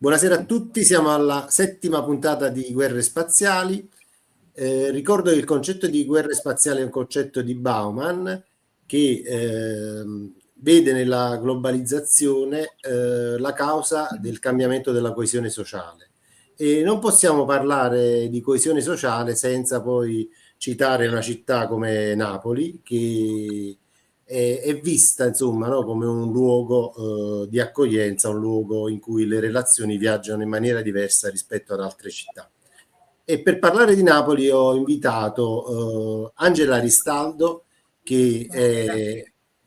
Buonasera a tutti, siamo alla 7ª puntata di Guerre Spaziali. Ricordo che il concetto di guerre spaziali è un concetto di Bauman che vede nella globalizzazione la causa del cambiamento della coesione sociale. E non possiamo parlare di coesione sociale senza poi citare una città come Napoli, che è vista insomma, no, come un luogo di accoglienza, un luogo in cui le relazioni viaggiano in maniera diversa rispetto ad altre città. E per parlare di Napoli ho invitato Angela Ristaldo, che è,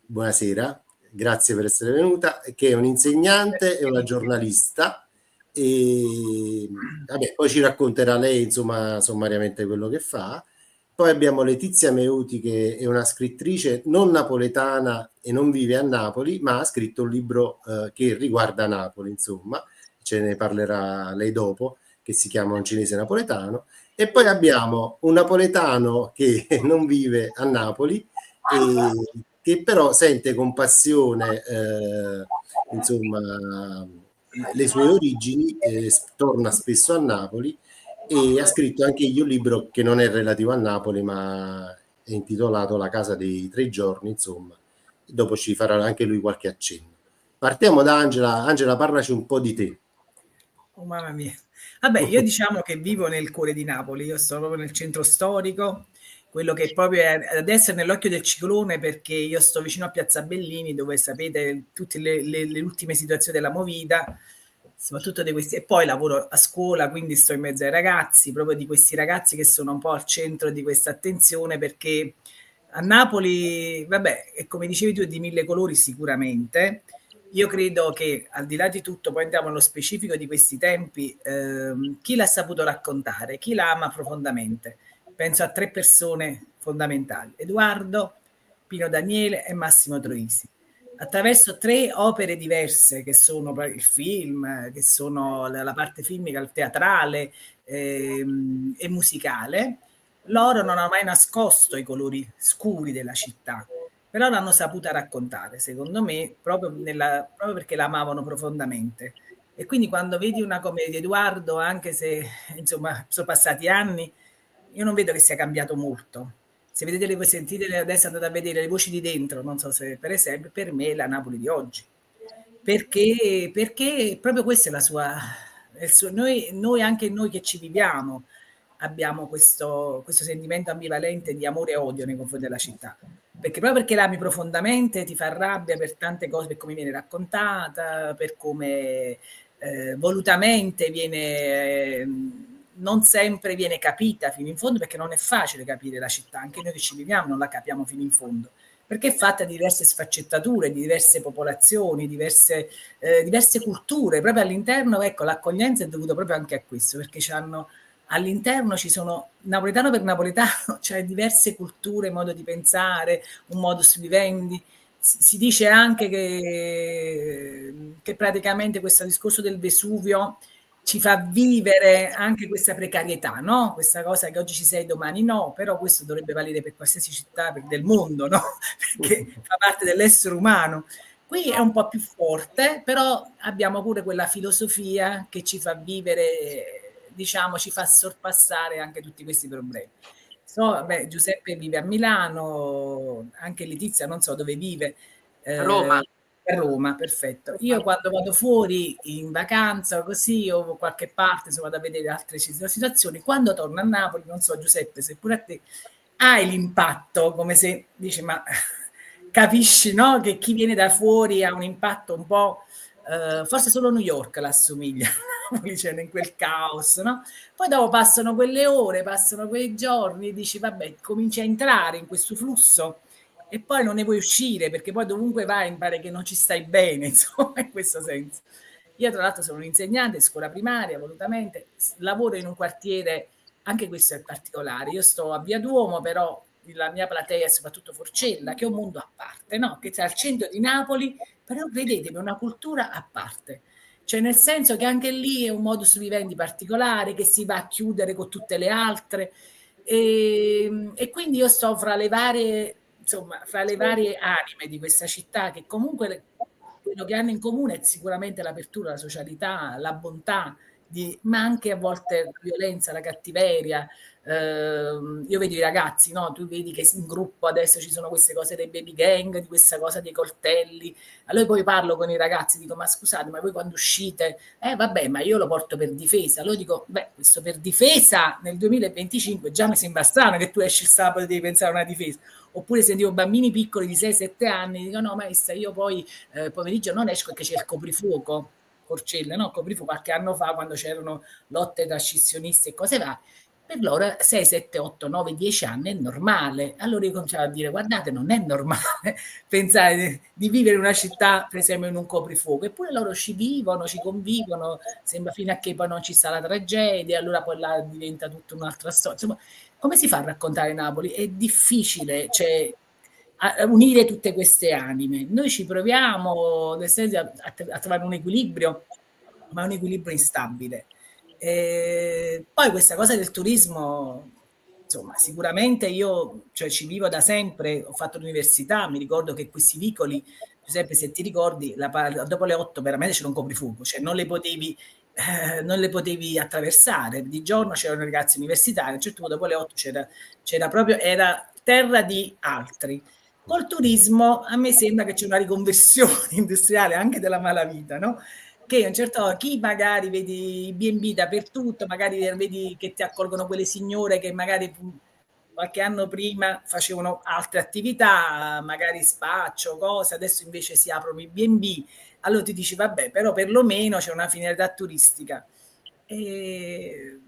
buonasera, grazie per essere venuta, che è un'insegnante e una giornalista. E vabbè, poi ci racconterà lei insomma sommariamente quello che fa. Poi abbiamo Letizia Meuti, che è una scrittrice non napoletana e non vive a Napoli, ma ha scritto un libro che riguarda Napoli, insomma, ce ne parlerà lei dopo, che si chiama Un cinese napoletano. E poi abbiamo un napoletano che non vive a Napoli e che però sente con passione insomma le sue origini, torna spesso a Napoli e ha scritto anche io un libro che non è relativo a Napoli, ma è intitolato La casa dei 3 giorni, insomma. Dopo ci farà anche lui qualche accenno. Partiamo da Angela. Angela, parlaci un po' di te. Oh mamma mia. Vabbè, io diciamo che vivo nel cuore di Napoli, io sto proprio nel centro storico, quello che proprio è adesso è nell'occhio del ciclone, perché io sto vicino a Piazza Bellini, dove sapete tutte le ultime situazioni della Movida, soprattutto di questi, e poi lavoro a scuola, quindi sto in mezzo ai ragazzi, proprio di questi ragazzi che sono un po' al centro di questa attenzione, perché a Napoli, vabbè, e come dicevi tu, è di mille colori sicuramente. Io credo che al di là di tutto, poi andiamo nello specifico di questi tempi, chi l'ha saputo raccontare, chi la ama profondamente. Penso a 3 persone fondamentali: Edoardo, Pino Daniele e Massimo Troisi. Attraverso 3 opere diverse, che sono il film, che sono la parte filmica, il teatrale e musicale, loro non hanno mai nascosto i colori scuri della città, però l'hanno saputa raccontare, secondo me, proprio perché la amavano profondamente. E quindi quando vedi una commedia di Edoardo, anche se insomma sono passati anni, io non vedo che sia cambiato molto. Se vedete sentite adesso, andate a vedere Le voci di dentro, non so se per esempio, per me è la Napoli di oggi. Perché proprio questa è la sua, noi anche noi che ci viviamo abbiamo questo sentimento ambivalente di amore e odio nei confronti della città, perché proprio perché l'ami profondamente ti fa rabbia per tante cose, per come viene raccontata, per come volutamente viene, non sempre viene capita fino in fondo, perché non è facile capire la città, anche noi che ci viviamo non la capiamo fino in fondo, perché è fatta di diverse sfaccettature, di diverse popolazioni, diverse culture, proprio all'interno. Ecco, l'accoglienza è dovuta proprio anche a questo, perché all'interno ci sono, napoletano per napoletano, cioè diverse culture, modo di pensare, un modus vivendi. Si dice anche che praticamente questo discorso del Vesuvio ci fa vivere anche questa precarietà, no? Questa cosa che oggi ci sei, domani no, però questo dovrebbe valere per qualsiasi città del mondo, no? Perché fa parte dell'essere umano. Qui è un po' più forte, però abbiamo pure quella filosofia che ci fa vivere, diciamo, ci fa sorpassare anche tutti questi problemi. Beh, Giuseppe vive a Milano, anche Letizia non so dove vive. Roma. A Roma, perfetto. Io quando vado fuori in vacanza o così, o qualche parte, insomma, vado a vedere altre situazioni, quando torno a Napoli, non so Giuseppe, se pure a te hai l'impatto, come se dici, ma capisci, no? Che chi viene da fuori ha un impatto un po', forse solo New York l'assomiglia, c'è in quel caos, no? Poi dopo passano quelle ore, passano quei giorni, e dici, vabbè, cominci a entrare in questo flusso e poi non ne puoi uscire, perché poi dovunque vai mi pare che non ci stai bene, insomma, in questo senso. Io tra l'altro sono un insegnante, scuola primaria, volutamente, lavoro in un quartiere, anche questo è particolare, io sto a Via Duomo, però la mia platea è soprattutto Forcella, che è un mondo a parte, no? Che sta al centro di Napoli, però credetemi, è una cultura a parte. Cioè nel senso che anche lì è un modus vivendi particolare che si va a chiudere con tutte le altre, e quindi io sto fra le varie, insomma, fra le varie anime di questa città, che comunque quello che hanno in comune è sicuramente l'apertura, la socialità, la bontà, ma anche a volte la violenza, la cattiveria. Io vedo i ragazzi, no? Tu vedi che in gruppo adesso ci sono queste cose dei baby gang, di questa cosa dei coltelli. Allora poi parlo con i ragazzi, dico: ma scusate, ma voi quando uscite? Vabbè, ma io lo porto per difesa. Allora dico: beh, questo per difesa nel 2025 già mi sembra strano che tu esci il sabato e devi pensare a una difesa. Oppure sentivo bambini piccoli di 6-7 anni, dico: no maestra, io poi pomeriggio non esco perché c'è il coprifuoco. Porcelle, no? Coprifuoco qualche anno fa, quando c'erano lotte tra scissionisti e cose varie. Per loro 6, 7, 8, 9, 10 anni è normale. Allora io cominciavo a dire: guardate, non è normale pensare di vivere in una città, per esempio, in un coprifuoco. Eppure loro ci vivono, ci convivono, sembra, fino a che poi non ci sta la tragedia, allora poi là diventa tutta un'altra storia. Insomma, come si fa a raccontare Napoli? È difficile, cioè, a unire tutte queste anime. Noi ci proviamo, nel senso, a trovare un equilibrio, ma è un equilibrio instabile. Poi questa cosa del turismo, insomma, sicuramente io, cioè, ci vivo da sempre, ho fatto l'università, mi ricordo che questi vicoli, Giuseppe, se ti ricordi, dopo le 8 veramente c'era un coprifuoco, cioè non le potevi attraversare. Di giorno c'erano ragazzi universitari, a un certo punto dopo le 8 c'era proprio, era terra di altri. Col turismo a me sembra che c'è una riconversione industriale anche della malavita, no? Che a un certo chi magari vedi i B&B dappertutto, magari vedi che ti accolgono quelle signore che magari qualche anno prima facevano altre attività, magari spaccio, cose, adesso invece si aprono i B&B. Allora ti dici: vabbè, però perlomeno c'è una finalità turistica. E,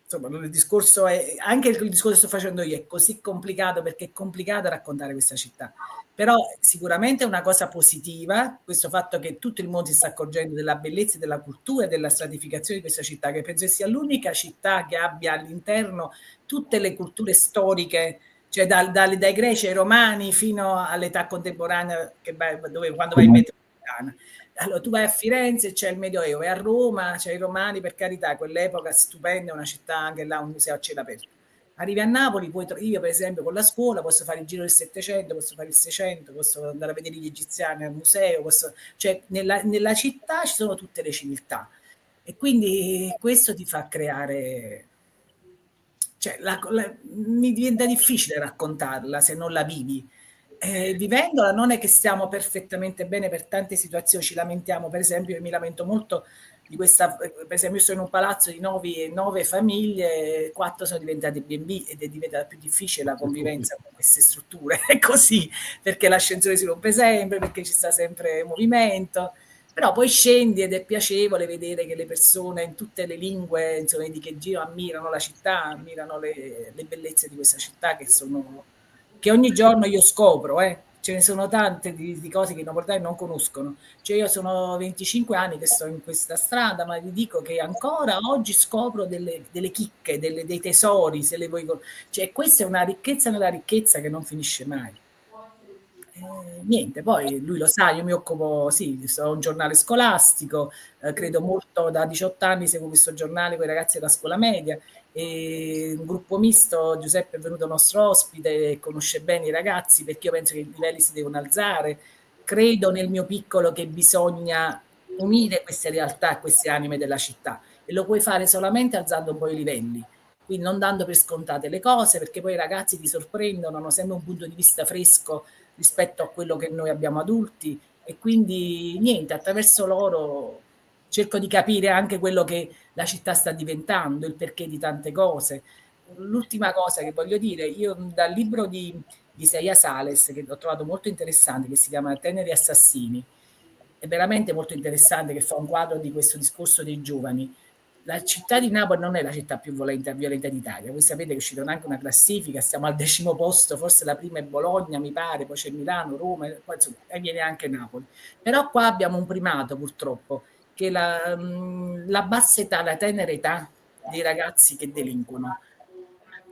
insomma, il discorso è, anche il discorso che sto facendo io è così complicato, perché è complicato raccontare questa città. Però sicuramente è una cosa positiva questo fatto che tutto il mondo si sta accorgendo della bellezza, della cultura e della stratificazione di questa città, che penso sia l'unica città che abbia all'interno tutte le culture storiche, cioè dai greci ai romani fino all'età contemporanea, quando vai in metropolitana. Allora tu vai a Firenze, c'è il Medioevo, e a Roma c'è i romani, per carità, quell'epoca stupenda, una città, anche là un museo a cielo aperto. Arrivi a Napoli, io per esempio con la scuola posso fare il giro del 700, posso fare il 600, posso andare a vedere gli egiziani al museo, cioè nella città ci sono tutte le civiltà, e quindi questo ti fa creare, cioè mi diventa difficile raccontarla se non la vivi. Vivendola non è che stiamo perfettamente bene per tante situazioni, ci lamentiamo, per esempio io mi lamento molto di questa, per esempio io sono in un palazzo di 9 famiglie, 4 sono diventate B&B ed è diventata più difficile la convivenza con queste strutture, è così, perché l'ascensore si rompe sempre, perché ci sta sempre movimento, però poi scendi ed è piacevole vedere che le persone in tutte le lingue, insomma, di che giro ammirano la città, ammirano le bellezze di questa città, che ogni giorno io scopro, ce ne sono tante di cose che i napoletani non conoscono. Cioè io sono 25 anni che sto in questa strada, ma vi dico che ancora oggi scopro delle chicche, dei tesori, se le vuoi. Cioè questa è una ricchezza nella ricchezza che non finisce mai. Niente, poi lui lo sa, io mi occupo, sì, sono un giornale scolastico, credo molto, da 18 anni seguo questo giornale con i ragazzi della scuola media, e un gruppo misto. Giuseppe è venuto nostro ospite, conosce bene i ragazzi, perché io penso che i livelli si devono alzare. Credo nel mio piccolo che bisogna unire queste realtà, queste anime della città, e lo puoi fare solamente alzando un po' i livelli, quindi non dando per scontate le cose, perché poi i ragazzi ti sorprendono, hanno sempre un punto di vista fresco rispetto a quello che noi abbiamo adulti, e quindi niente, attraverso loro cerco di capire anche quello che la città sta diventando, il perché di tante cose. L'ultima cosa che voglio dire, io dal libro di Isaia Sales, che ho trovato molto interessante, che si chiama Teneri Assassini, è veramente molto interessante, che fa un quadro di questo discorso dei giovani. La città di Napoli non è la città più violenta d'Italia. Voi sapete che è uscita anche una classifica, stiamo al 10° posto, forse la prima è Bologna, mi pare, poi c'è Milano, Roma, poi insomma, e viene anche Napoli. Però qua abbiamo un primato, purtroppo, che la bassa età, la tenera età dei ragazzi che delinquono,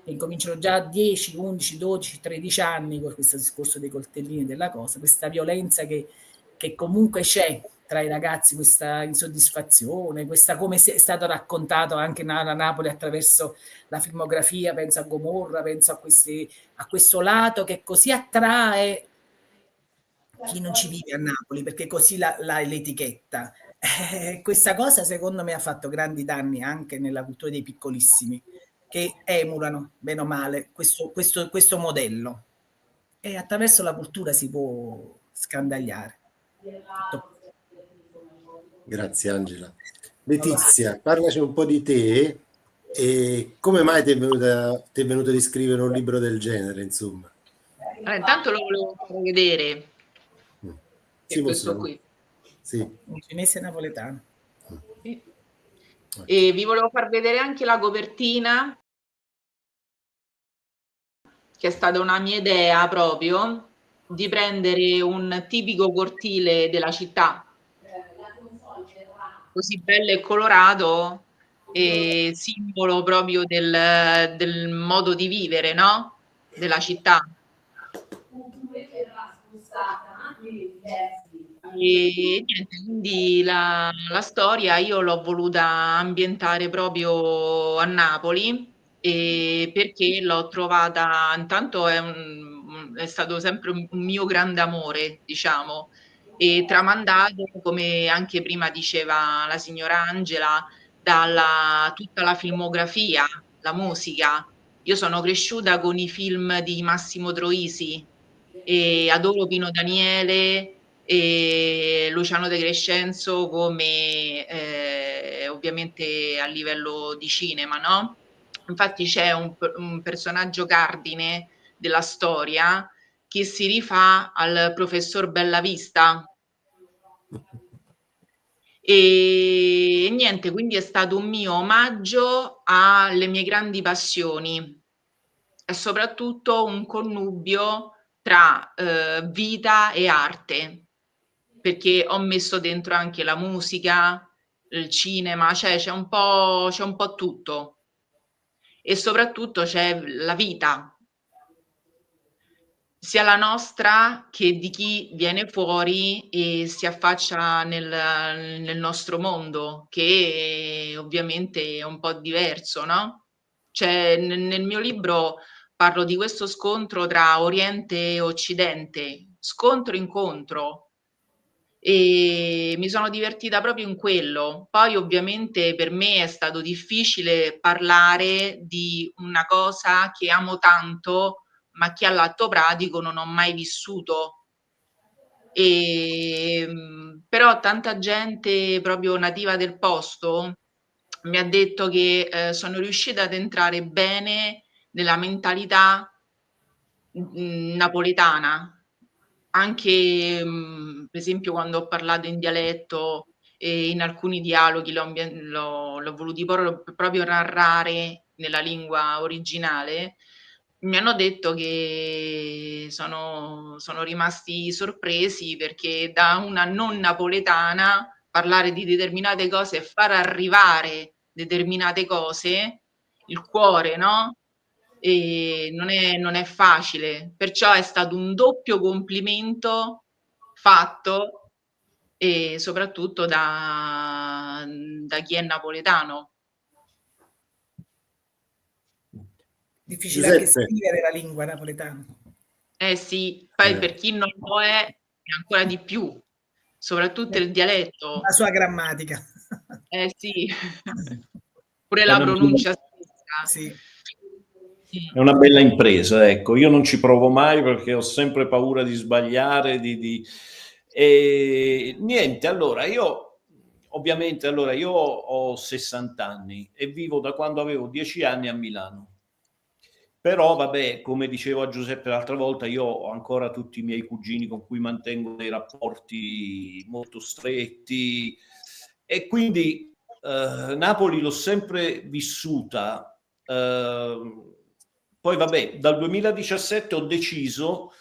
che incominciano già a 10, 11, 12, 13 anni con questo discorso dei coltellini, della cosa, questa violenza che comunque c'è tra i ragazzi, questa insoddisfazione, questa, come è stato raccontato anche a Napoli attraverso la filmografia, penso a Gomorra, penso a questo lato che così attrae chi non ci vive a Napoli, perché così l'etichetta. Questa cosa secondo me ha fatto grandi danni anche nella cultura dei piccolissimi, che emulano, bene o male, questo modello. E attraverso la cultura si può scandagliare. Tutto Grazie Angela. non lo so. Letizia, parlaci un po' di te e come mai ti è venuto di scrivere un libro del genere, insomma. Allora, intanto lo volevo far vedere, Sì, che questo possiamo. qui. Sì. Un cinese napoletano. Sì. Ok. E vi volevo far vedere anche la copertina, che è stata una mia idea proprio, di prendere un tipico cortile della città, così bello e colorato, e simbolo proprio del modo di vivere, no? Della città. E niente, quindi la storia io l'ho voluta ambientare proprio a Napoli, perché l'ho trovata, intanto è stato sempre un mio grande amore, diciamo, e tramandato, come anche prima diceva la signora Angela, dalla tutta la filmografia, la musica. Io sono cresciuta con i film di Massimo Troisi e adoro Pino Daniele e Luciano De Crescenzo come ovviamente a livello di cinema, no? Infatti c'è un personaggio cardine della storia che si rifà al professor Bellavista. E niente, quindi è stato un mio omaggio alle mie grandi passioni e soprattutto un connubio tra vita e arte, perché ho messo dentro anche la musica, il cinema, cioè c'è un po' tutto e soprattutto c'è la vita, sia la nostra che di chi viene fuori e si affaccia nel nostro mondo, che ovviamente è un po' diverso, no? Cioè, nel mio libro parlo di questo scontro tra Oriente e Occidente, scontro-incontro, e mi sono divertita proprio in quello. Poi ovviamente per me è stato difficile parlare di una cosa che amo tanto, ma che all'atto pratico non ho mai vissuto. Però tanta gente proprio nativa del posto mi ha detto che sono riuscita ad entrare bene nella mentalità napoletana, anche per esempio quando ho parlato in dialetto e in alcuni dialoghi l'ho voluti proprio narrare nella lingua originale, mi hanno detto che sono rimasti sorpresi perché da una non napoletana parlare di determinate cose e far arrivare determinate cose, il cuore, no? E non è facile, perciò è stato un doppio complimento fatto e soprattutto da chi è napoletano. Difficile anche Giuseppe, scrivere la lingua napoletana. Eh sì, poi eh, per chi non lo è ancora di più, soprattutto il La dialetto. sua grammatica. Eh sì, pure È la una bella, pronuncia stessa. Sì. è una bella impresa, ecco. Io non ci provo mai perché ho sempre paura di sbagliare, E niente, allora io ho 60 anni e vivo da quando avevo 10 anni a Milano. Però vabbè, come dicevo a Giuseppe l'altra volta, io ho ancora tutti i miei cugini con cui mantengo dei rapporti molto stretti e quindi Napoli l'ho sempre vissuta. Poi vabbè, dal 2017 ho deciso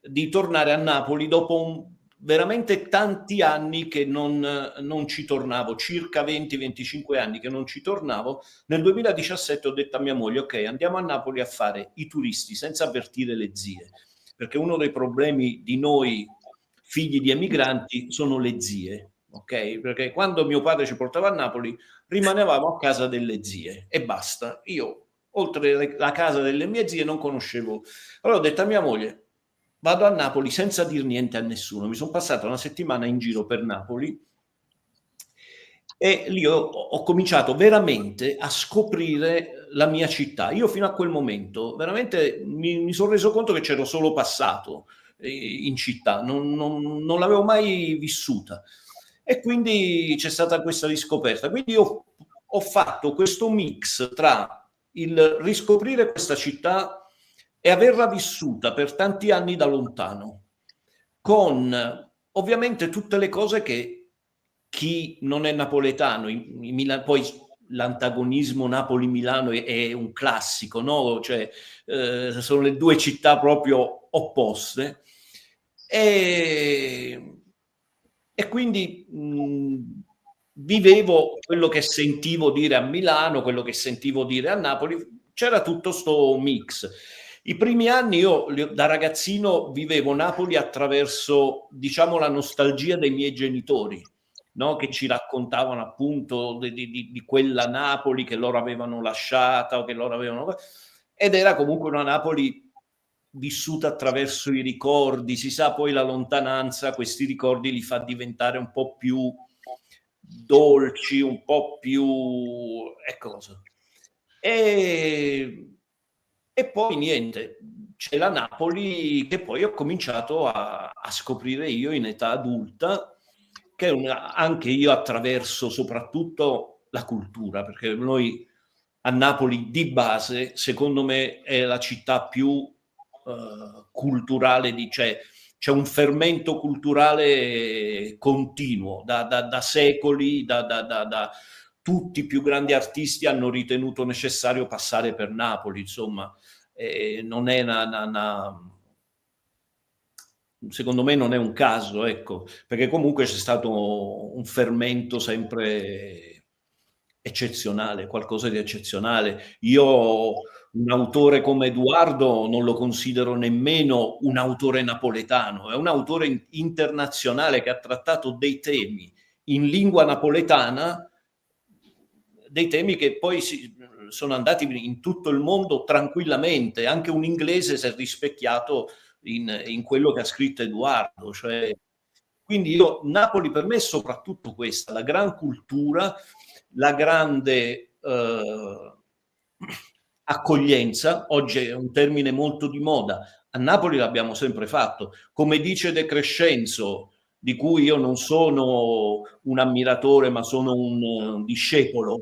di tornare a Napoli dopo veramente tanti anni che non ci tornavo, circa 20-25 anni che non ci tornavo. Nel 2017 ho detto a mia moglie, ok, andiamo a Napoli a fare i turisti senza avvertire le zie, perché uno dei problemi di noi figli di emigranti sono le zie, ok? Perché quando mio padre ci portava a Napoli rimanevamo a casa delle zie e basta. Io oltre la casa delle mie zie non conoscevo. Allora ho detto a mia moglie, vado a Napoli senza dir niente a nessuno. Mi sono passato una settimana in giro per Napoli e lì ho cominciato veramente a scoprire la mia città. Io fino a quel momento veramente mi sono reso conto che c'ero solo passato in città, non l'avevo mai vissuta. E quindi c'è stata questa riscoperta. Quindi io ho fatto questo mix tra il riscoprire questa città e averla vissuta per tanti anni da lontano, con ovviamente tutte le cose che chi non è napoletano, poi l'antagonismo Napoli-Milano è un classico, no? Cioè, sono le due città proprio opposte. E quindi vivevo quello che sentivo dire a Milano, quello che sentivo dire a Napoli, c'era tutto sto mix. I primi anni io da ragazzino vivevo Napoli attraverso, diciamo, la nostalgia dei miei genitori, no? Che ci raccontavano appunto di quella Napoli che loro avevano lasciata o che loro avevano... Ed era comunque una Napoli vissuta attraverso i ricordi, si sa, poi la lontananza questi ricordi li fa diventare un po' più dolci, un po' più e poi niente, c'è la Napoli che poi ho cominciato a scoprire io in età adulta, che è anche io attraverso soprattutto la cultura, perché noi a Napoli di base secondo me è la città più culturale, c'è un fermento culturale continuo da secoli, tutti i più grandi artisti hanno ritenuto necessario passare per Napoli, insomma, non è secondo me non è un caso, ecco, perché comunque c'è stato un fermento sempre eccezionale, qualcosa di eccezionale. Io un autore come Edoardo non lo considero nemmeno un autore napoletano, è un autore internazionale che ha trattato dei temi in lingua napoletana, dei temi che poi sono andati in tutto il mondo tranquillamente. Anche un inglese si è rispecchiato in quello che ha scritto Edoardo. Cioè, quindi Napoli per me è soprattutto questa, la gran cultura, la grande accoglienza. Oggi è un termine molto di moda, a Napoli l'abbiamo sempre fatto, come dice De Crescenzo, di cui io non sono un ammiratore ma sono un discepolo,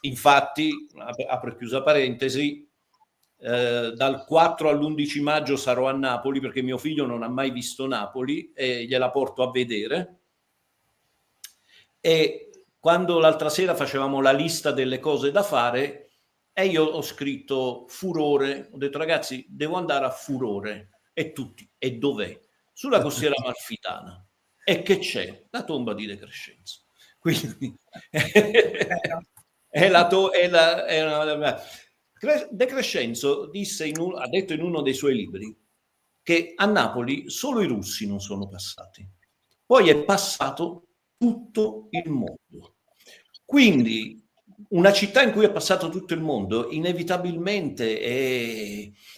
infatti, apro e chiusa parentesi, dal 4 all'11 maggio sarò a Napoli perché mio figlio non ha mai visto Napoli e gliela porto a vedere. E quando l'altra sera facevamo la lista delle cose da fare e io ho scritto Furore, ho detto ragazzi devo andare a Furore, e tutti, e dov'è? Sulla costiera amalfitana. E che c'è? La tomba di De Crescenzo. Quindi De Crescenzo ha detto in uno dei suoi libri che a Napoli solo i russi non sono passati, poi è passato tutto il mondo. Quindi una città in cui è passato tutto il mondo inevitabilmente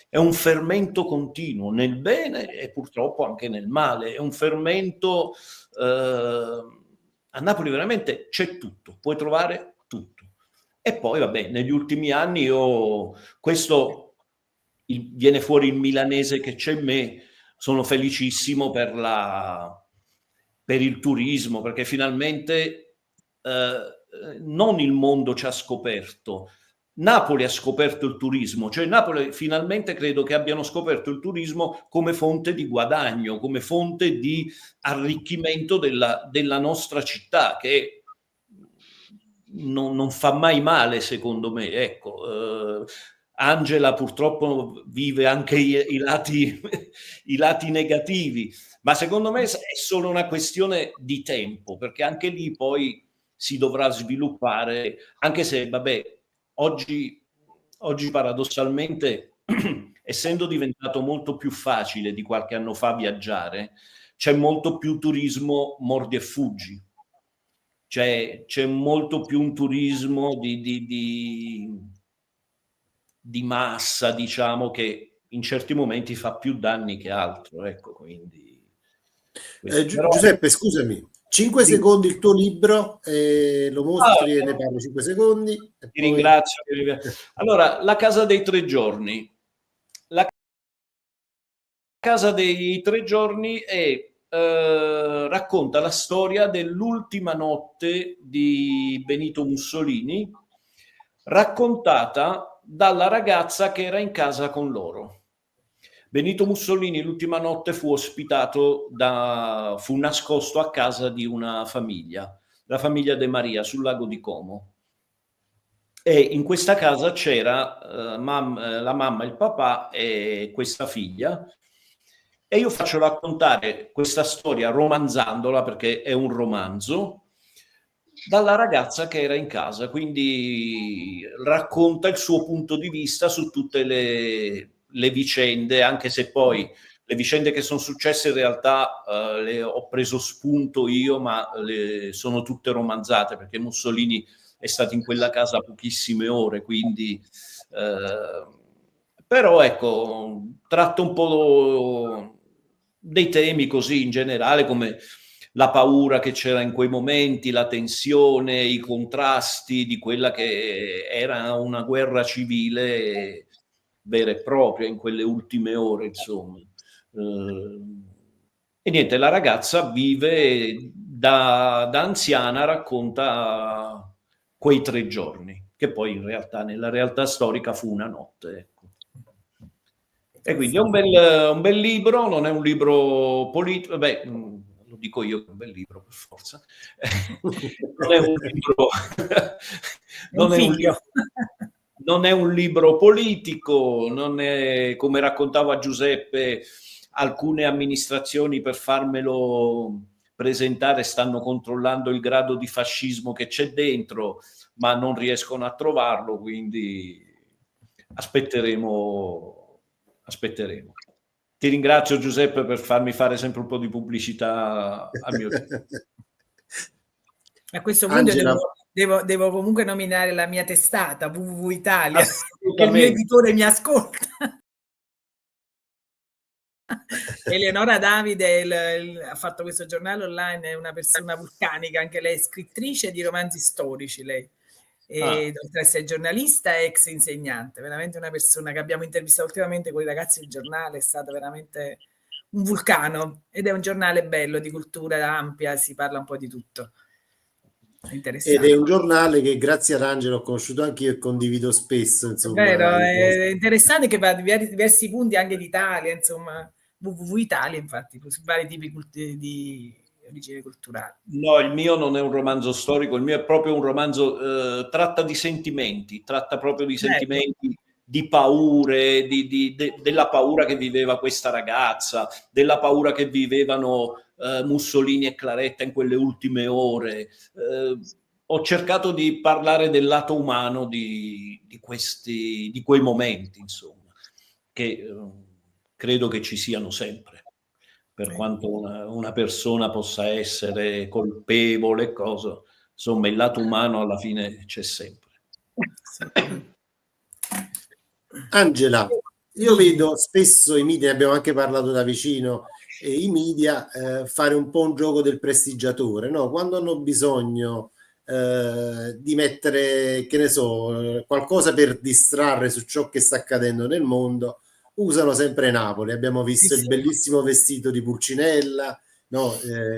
è un fermento continuo nel bene e purtroppo anche nel male, è un fermento a Napoli veramente c'è tutto, puoi trovare tutto. E poi vabbè, negli ultimi anni questo viene fuori il milanese che c'è in me, sono felicissimo per il turismo, perché finalmente non il mondo ci ha scoperto, Napoli ha scoperto il turismo, cioè Napoli finalmente credo che abbiano scoperto il turismo come fonte di guadagno, come fonte di arricchimento della nostra città, che non fa mai male secondo me, ecco. Angela purtroppo vive anche i lati negativi, ma secondo me è solo una questione di tempo, perché anche lì poi si dovrà sviluppare, anche se vabbè, oggi paradossalmente essendo diventato molto più facile di qualche anno fa viaggiare, c'è molto più turismo mordi e fuggi, c'è molto più un turismo di massa, diciamo, che in certi momenti fa più danni che altro, ecco, quindi... Giuseppe, scusami, 5 secondi il tuo libro, lo mostri e ne parlo 5 secondi. E ti poi... ringrazio. Allora, La casa dei 3 giorni. La casa dei 3 giorni racconta la storia dell'ultima notte di Benito Mussolini, raccontata dalla ragazza che era in casa con loro. Benito Mussolini l'ultima notte fu nascosto a casa di una famiglia, la famiglia De Maria, sul lago di Como. E in questa casa c'era la mamma, il papà e questa figlia. E io faccio raccontare questa storia romanzandola, perché è un romanzo, dalla ragazza che era in casa, quindi racconta il suo punto di vista su tutte le vicende, anche se poi le vicende che sono successe in realtà le ho preso spunto io, ma sono tutte romanzate, perché Mussolini è stato in quella casa pochissime ore, quindi però ecco, tratto un po' dei temi così in generale, come la paura che c'era in quei momenti, la tensione, i contrasti di quella che era una guerra civile vera e propria in quelle ultime ore, insomma. E niente, la ragazza vive da anziana, racconta quei 3 giorni, che poi in realtà nella realtà storica fu una notte, ecco. E quindi è un bel libro, non è un libro politico, beh, lo dico io che è un bel libro per forza. Non è un libro non è un libro politico, non è, come raccontava Giuseppe, alcune amministrazioni per farmelo presentare stanno controllando il grado di fascismo che c'è dentro, ma non riescono a trovarlo, quindi aspetteremo. Ti ringrazio, Giuseppe, per farmi fare sempre un po' di pubblicità al mio libro. A questo punto devo comunque nominare la mia testata, www Italia, che il mio editore mi ascolta. Eleonora Davide ha fatto questo giornale online, è una persona vulcanica, anche lei è scrittrice di romanzi storici, lei. E oltre a essere giornalista e ex insegnante, veramente una persona che abbiamo intervistato ultimamente con i ragazzi del giornale, è stato veramente un vulcano, ed è un giornale bello, di cultura ampia, si parla un po' di tutto. Ed è un giornale che grazie ad Angelo ho conosciuto anche io e condivido spesso, insomma. Vero, è interessante che va a diversi punti anche d'Italia, insomma, www Italia, infatti, su vari tipi di origine culturale. No, il mio non è un romanzo storico, il mio è proprio un romanzo, tratta di sentimenti, tratta proprio di sentimenti, di paure, della paura che viveva questa ragazza, della paura che vivevano Mussolini e Claretta in quelle ultime ore. Ho cercato di parlare del lato umano di quei momenti, insomma, che credo che ci siano sempre. Per quanto una persona possa essere colpevole, insomma, il lato umano alla fine c'è sempre. Angela, io vedo spesso i media, ne abbiamo anche parlato da vicino, i media fare un po' un gioco del prestigiatore, no? Quando hanno bisogno di mettere, che ne so, qualcosa per distrarre su ciò che sta accadendo nel mondo, usano sempre Napoli. Abbiamo visto il bellissimo vestito di Pulcinella, no?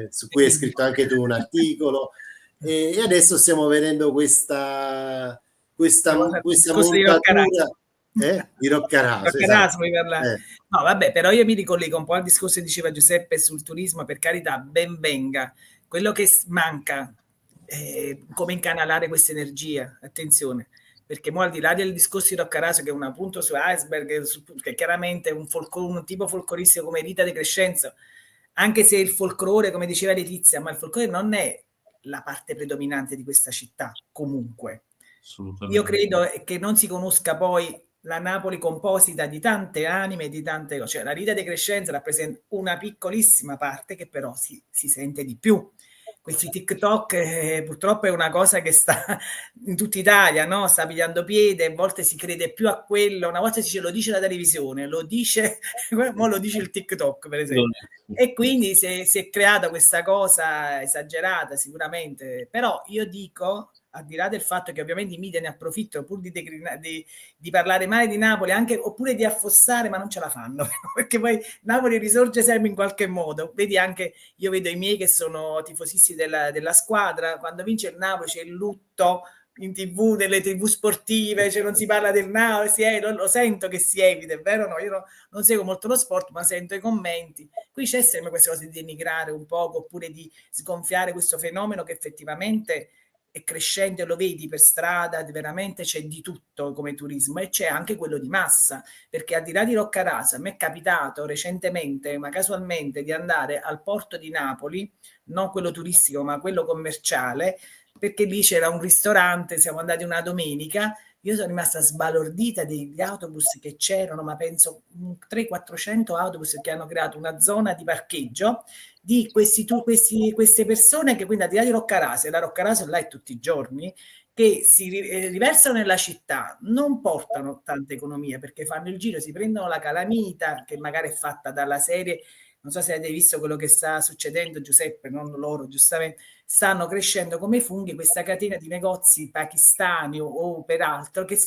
Su cui hai scritto anche tu un articolo, e adesso stiamo vedendo questa montatura di Roccaraso. Esatto. No, vabbè, però io mi ricollego un po' al discorso che diceva Giuseppe sul turismo, per carità, ben venga. Quello che manca è come incanalare questa energia, attenzione, perché mo, al di là del discorso di Roccaraso, che è un punto su iceberg, che chiaramente è un tipo folcloristico come Rita De Crescenzo, anche se il folklore, come diceva Letizia, ma il folklore non è la parte predominante di questa città, comunque. Io credo che non si conosca poi la Napoli composita di tante anime, di tante cose. Cioè, la Rita De Crescenzo rappresenta una piccolissima parte che però si sente di più. questi TikTok purtroppo è una cosa che sta in tutta Italia, no? Sta pigliando piede, a volte si crede più a quello, una volta si dice lo dice la televisione, lo dice, mo lo dice il TikTok per esempio. E quindi si è creata questa cosa esagerata sicuramente, però io dico, al di là del fatto che ovviamente i media ne approfittano pur di parlare male di Napoli, anche, oppure di affossare, ma non ce la fanno, perché poi Napoli risorge sempre in qualche modo. Vedi, anche io vedo i miei che sono tifosisti della squadra, quando vince il Napoli c'è il lutto in TV, delle TV sportive, cioè non si parla del Napoli, lo sento che si evita, è vero? No, io non seguo molto lo sport, ma sento i commenti. Qui c'è sempre questa cosa di denigrare un poco, oppure di sgonfiare questo fenomeno che effettivamente è crescente, lo vedi per strada, veramente c'è di tutto come turismo, e c'è anche quello di massa, perché al di là di Roccaraso, a me è capitato recentemente, ma casualmente, di andare al porto di Napoli, non quello turistico, ma quello commerciale, perché lì c'era un ristorante, siamo andati una domenica, io sono rimasta sbalordita degli autobus che c'erano, ma penso 300-400 autobus che hanno creato una zona di parcheggio di queste persone che quindi al di là di Roccaraso, e la Roccaraso là è tutti i giorni, che si riversano nella città, non portano tanta economia perché fanno il giro, si prendono la calamita che magari è fatta dalla serie, non so se avete visto quello che sta succedendo, Giuseppe, non loro, giustamente, stanno crescendo come funghi questa catena di negozi pakistani o peraltro che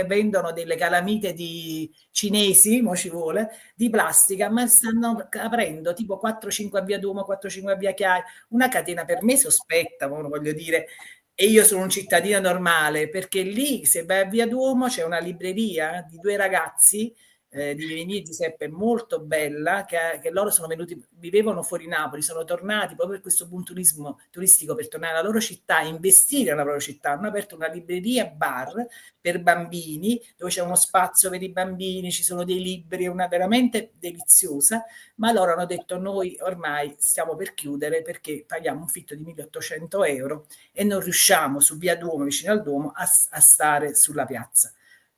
vendono delle calamite di cinesi, mo ci vuole, di plastica, ma stanno aprendo tipo 4-5 a Via Duomo, 4-5 a Via Chiaia, una catena per me sospetta, voglio dire, e io sono un cittadino normale, perché lì se vai a Via Duomo c'è una libreria di 2 ragazzi di Vini Giuseppe molto bella, che loro sono venuti, vivevano fuori Napoli, sono tornati proprio per questo boom turistico, per tornare alla loro città, investire nella loro città. Hanno aperto una libreria bar per bambini, dove c'è uno spazio per i bambini, ci sono dei libri, è una veramente deliziosa, ma loro hanno detto noi ormai stiamo per chiudere perché paghiamo un fitto di 1.800 euro e non riusciamo su Via Duomo, vicino al Duomo, a stare sulla piazza.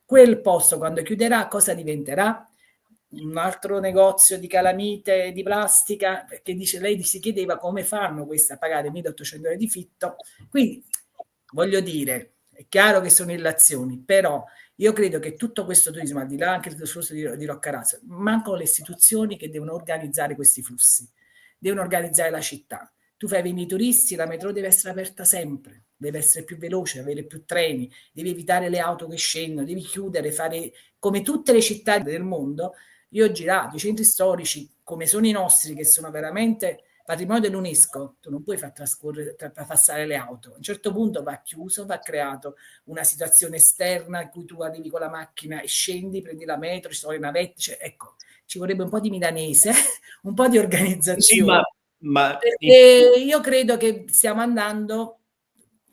Quel posto quando chiuderà cosa diventerà? Un altro negozio di calamite di plastica, perché dice, lei si chiedeva come fanno questi a pagare 1.800 euro di fitto. Quindi voglio dire, è chiaro che sono illazioni, però io credo che tutto questo turismo, al di là anche del discorso di Roccaraso, mancano le istituzioni che devono organizzare questi flussi, devono organizzare la città. Tu fai venire i turisti, la metro deve essere aperta sempre, deve essere più veloce, avere più treni, devi evitare le auto che scendono, devi chiudere, fare come tutte le città del mondo. Io ho girato i centri storici come sono i nostri, che sono veramente patrimonio dell'UNESCO, tu non puoi far passare le auto. A un certo punto va chiuso, va creato una situazione esterna in cui tu arrivi con la macchina e scendi, prendi la metro, ci sono le navette, cioè, ecco, ci vorrebbe un po' di milanese, un po' di organizzazione. Sì, perché io credo che stiamo andando,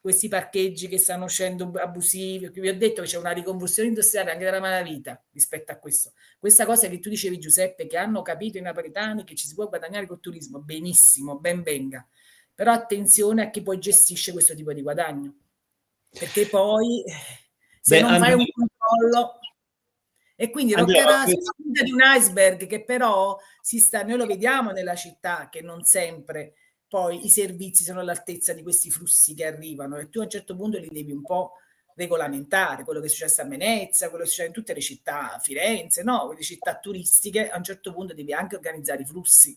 questi parcheggi che stanno uscendo abusivi, vi ho detto che c'è una riconversione industriale anche della malavita rispetto a questo. Questa cosa che tu dicevi, Giuseppe, che hanno capito i napoletani che ci si può guadagnare col turismo, benissimo, ben venga. Però attenzione a chi poi gestisce questo tipo di guadagno, perché poi se non fai un controllo... E quindi Roccaraso è la punta di un iceberg che però noi lo vediamo nella città che non sempre poi i servizi sono all'altezza di questi flussi che arrivano e tu a un certo punto li devi un po' regolamentare, quello che è successo a Venezia, quello che succede in tutte le città, Firenze, no, le città turistiche, a un certo punto devi anche organizzare i flussi.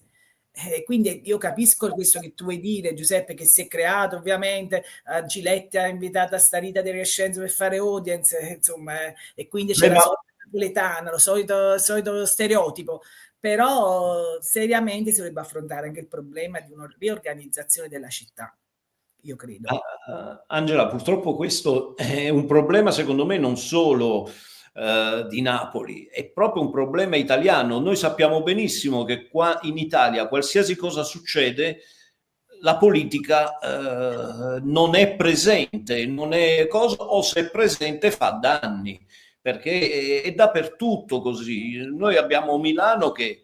Quindi io capisco questo che tu vuoi dire, Giuseppe, che si è creato ovviamente, Giletti ha invitato a Starita delle Scienze per fare audience, insomma, e quindi c'è la napoletana, lo solito stereotipo, però seriamente si dovrebbe affrontare anche il problema di una riorganizzazione della città, io credo. Angela, purtroppo questo è un problema secondo me non solo di Napoli, è proprio un problema italiano. Noi sappiamo benissimo che qua in Italia qualsiasi cosa succede la politica non è presente, non è cosa, o se è presente fa danni, perché è dappertutto così. Noi abbiamo Milano che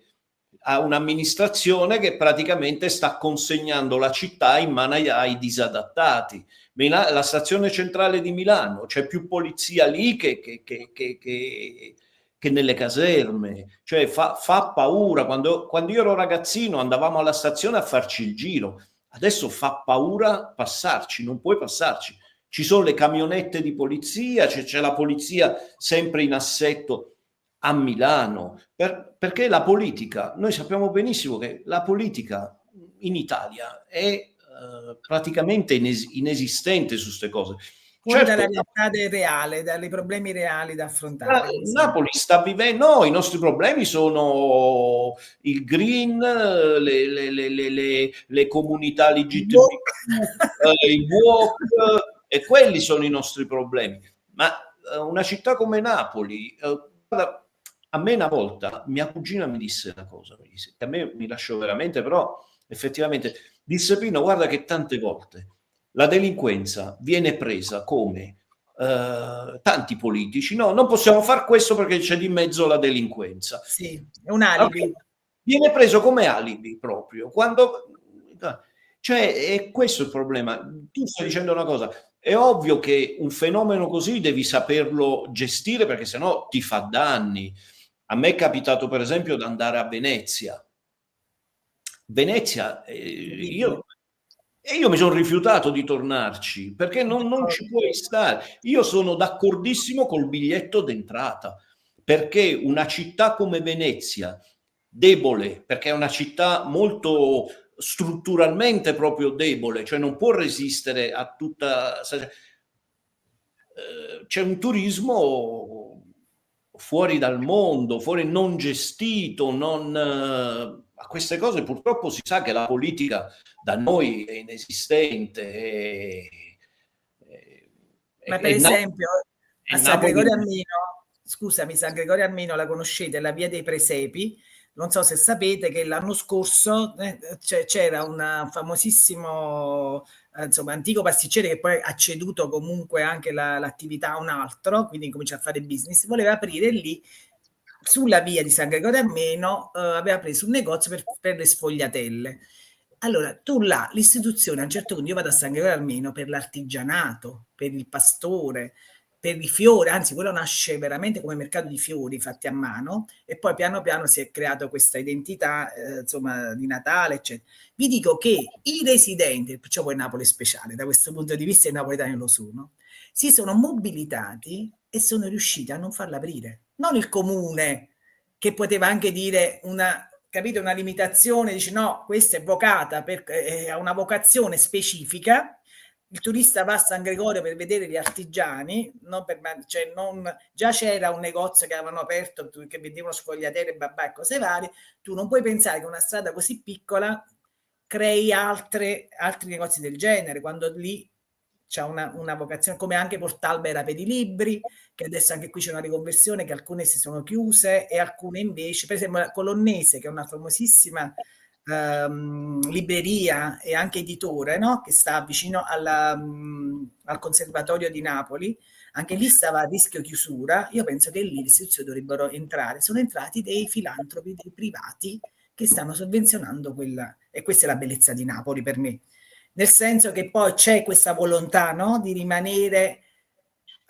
ha un'amministrazione che praticamente sta consegnando la città in mano ai disadattati. La stazione centrale di Milano, c'è più polizia lì che nelle caserme, cioè fa paura. Quando io ero ragazzino andavamo alla stazione a farci il giro. Adesso fa paura passarci, non puoi passarci. Ci sono le camionette di polizia, c'è la polizia sempre in assetto a Milano, perché la politica, noi sappiamo benissimo che la politica in Italia è praticamente inesistente su queste cose. Fuori Certo, dalla realtà reale, dai problemi reali da affrontare. Napoli sta vivendo, no, i nostri problemi sono il green, le comunità LGBTQ, il walk, e quelli sono i nostri problemi. Ma una città come Napoli, guarda, a me una volta mia cugina mi disse una cosa, che a me mi lasciò veramente, però effettivamente disse: Pino, guarda che tante volte la delinquenza viene presa come tanti politici, no, non possiamo fare questo perché c'è di mezzo la delinquenza. Sì, è un alibi. Okay. Viene preso come alibi proprio, quando, cioè, è questo il problema. Tu stai dicendo una cosa, è ovvio che un fenomeno così devi saperlo gestire, perché sennò ti fa danni. A me è capitato per esempio di andare a Venezia. Io mi sono rifiutato di tornarci perché non ci puoi stare. Io sono d'accordissimo col biglietto d'entrata, perché una città come Venezia, debole, perché è una città molto strutturalmente proprio debole, cioè non può resistere a tutta... C'è un turismo fuori dal mondo, fuori non gestito, a queste cose purtroppo si sa che la politica da noi è inesistente. Ma per esempio a San Gregorio Armeno, scusami, San Gregorio Armeno la conoscete, la via dei Presepi, non so se sapete che l'anno scorso c'era un famosissimo insomma antico pasticcere che poi ha ceduto comunque anche l'attività a un altro, quindi comincia a fare business, voleva aprire lì sulla via di San Gregorio Armeno, aveva preso un negozio per le sfogliatelle. Allora, tu là, l'istituzione, a un certo punto io vado a San Gregorio Armeno per l'artigianato, per il pastore, per i fiori, anzi quello nasce veramente come mercato di fiori fatti a mano e poi piano piano si è creato questa identità insomma di Natale, eccetera. Vi dico che i residenti, perciò poi Napoli è speciale, da questo punto di vista i napoletani lo sono, si sono mobilitati e sono riusciti a non farla aprire. Non il comune, che poteva anche dire capito, una limitazione, dice no, questa è vocata, ha una vocazione specifica, il turista va a San Gregorio per vedere gli artigiani, già c'era un negozio che avevano aperto, che vendevano sfogliatelle, babà e cose varie, tu non puoi pensare che una strada così piccola crei altri negozi del genere, quando lì c'è una vocazione, come anche Portalba era per i libri, che adesso anche qui c'è una riconversione, che alcune si sono chiuse e alcune invece, per esempio la Colonnese, che è una famosissima libreria e anche editore, no? Che sta vicino al Conservatorio di Napoli, anche lì stava a rischio chiusura. Io penso che lì le istituzioni dovrebbero entrare, sono entrati dei filantropi, dei privati che stanno sovvenzionando quella, e questa è la bellezza di Napoli per me, nel senso che poi c'è questa volontà, no? Di rimanere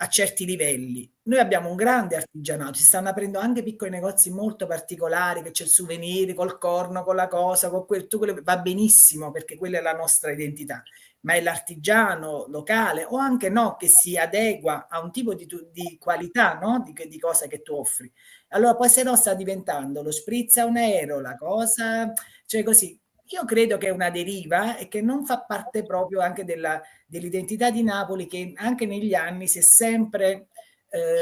a certi livelli. Noi abbiamo un grande artigianato, si stanno aprendo anche piccoli negozi molto particolari, che c'è il souvenir col corno, con la cosa, con tutto quello, va benissimo perché quella è la nostra identità, ma è l'artigiano locale o anche no, che si adegua a un tipo di qualità, no? Di cosa che tu offri. Allora poi se no sta diventando lo spritz a €1, la cosa, cioè così. Io credo che è una deriva e che non fa parte proprio anche dell'identità di Napoli, che anche negli anni si è sempre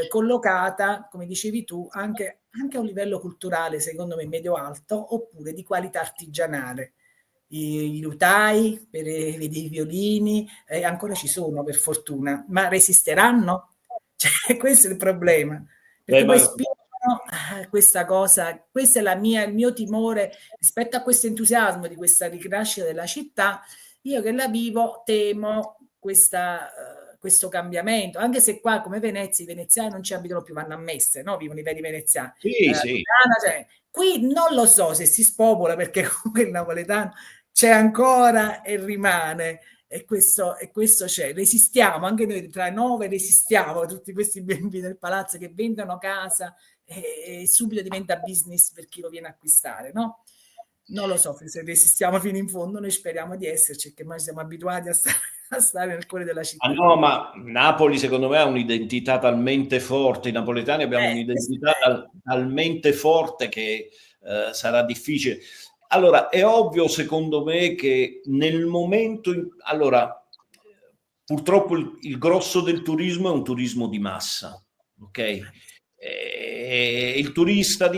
collocata, come dicevi tu, anche a un livello culturale, secondo me, medio-alto, oppure di qualità artigianale. I liutai per i violini ancora ci sono, per fortuna, ma resisteranno? Cioè, questo è il problema. Perché poi questa cosa, questo è il mio timore rispetto a questo entusiasmo di questa rinascita della città. Io che la vivo temo questo cambiamento, anche se qua come Venezia i veneziani non ci abitano più, vanno a messe, no? Vivono i veri veneziani. Sì. Qui non lo so se si spopola, perché comunque il napoletano c'è ancora e rimane. E questo c'è, resistiamo, anche noi tra 9 resistiamo a tutti questi bimbi del palazzo che vendono casa e subito diventa business per chi lo viene a acquistare, no? Non lo so se resistiamo fino in fondo, noi speriamo di esserci, che mai siamo abituati a stare nel cuore della città. Ah no, ma Napoli secondo me ha un'identità talmente forte, i napoletani abbiamo un'identità talmente forte che sarà difficile. Allora, è ovvio secondo me che nel momento... Allora, purtroppo il grosso del turismo è un turismo di massa, ok? Il turista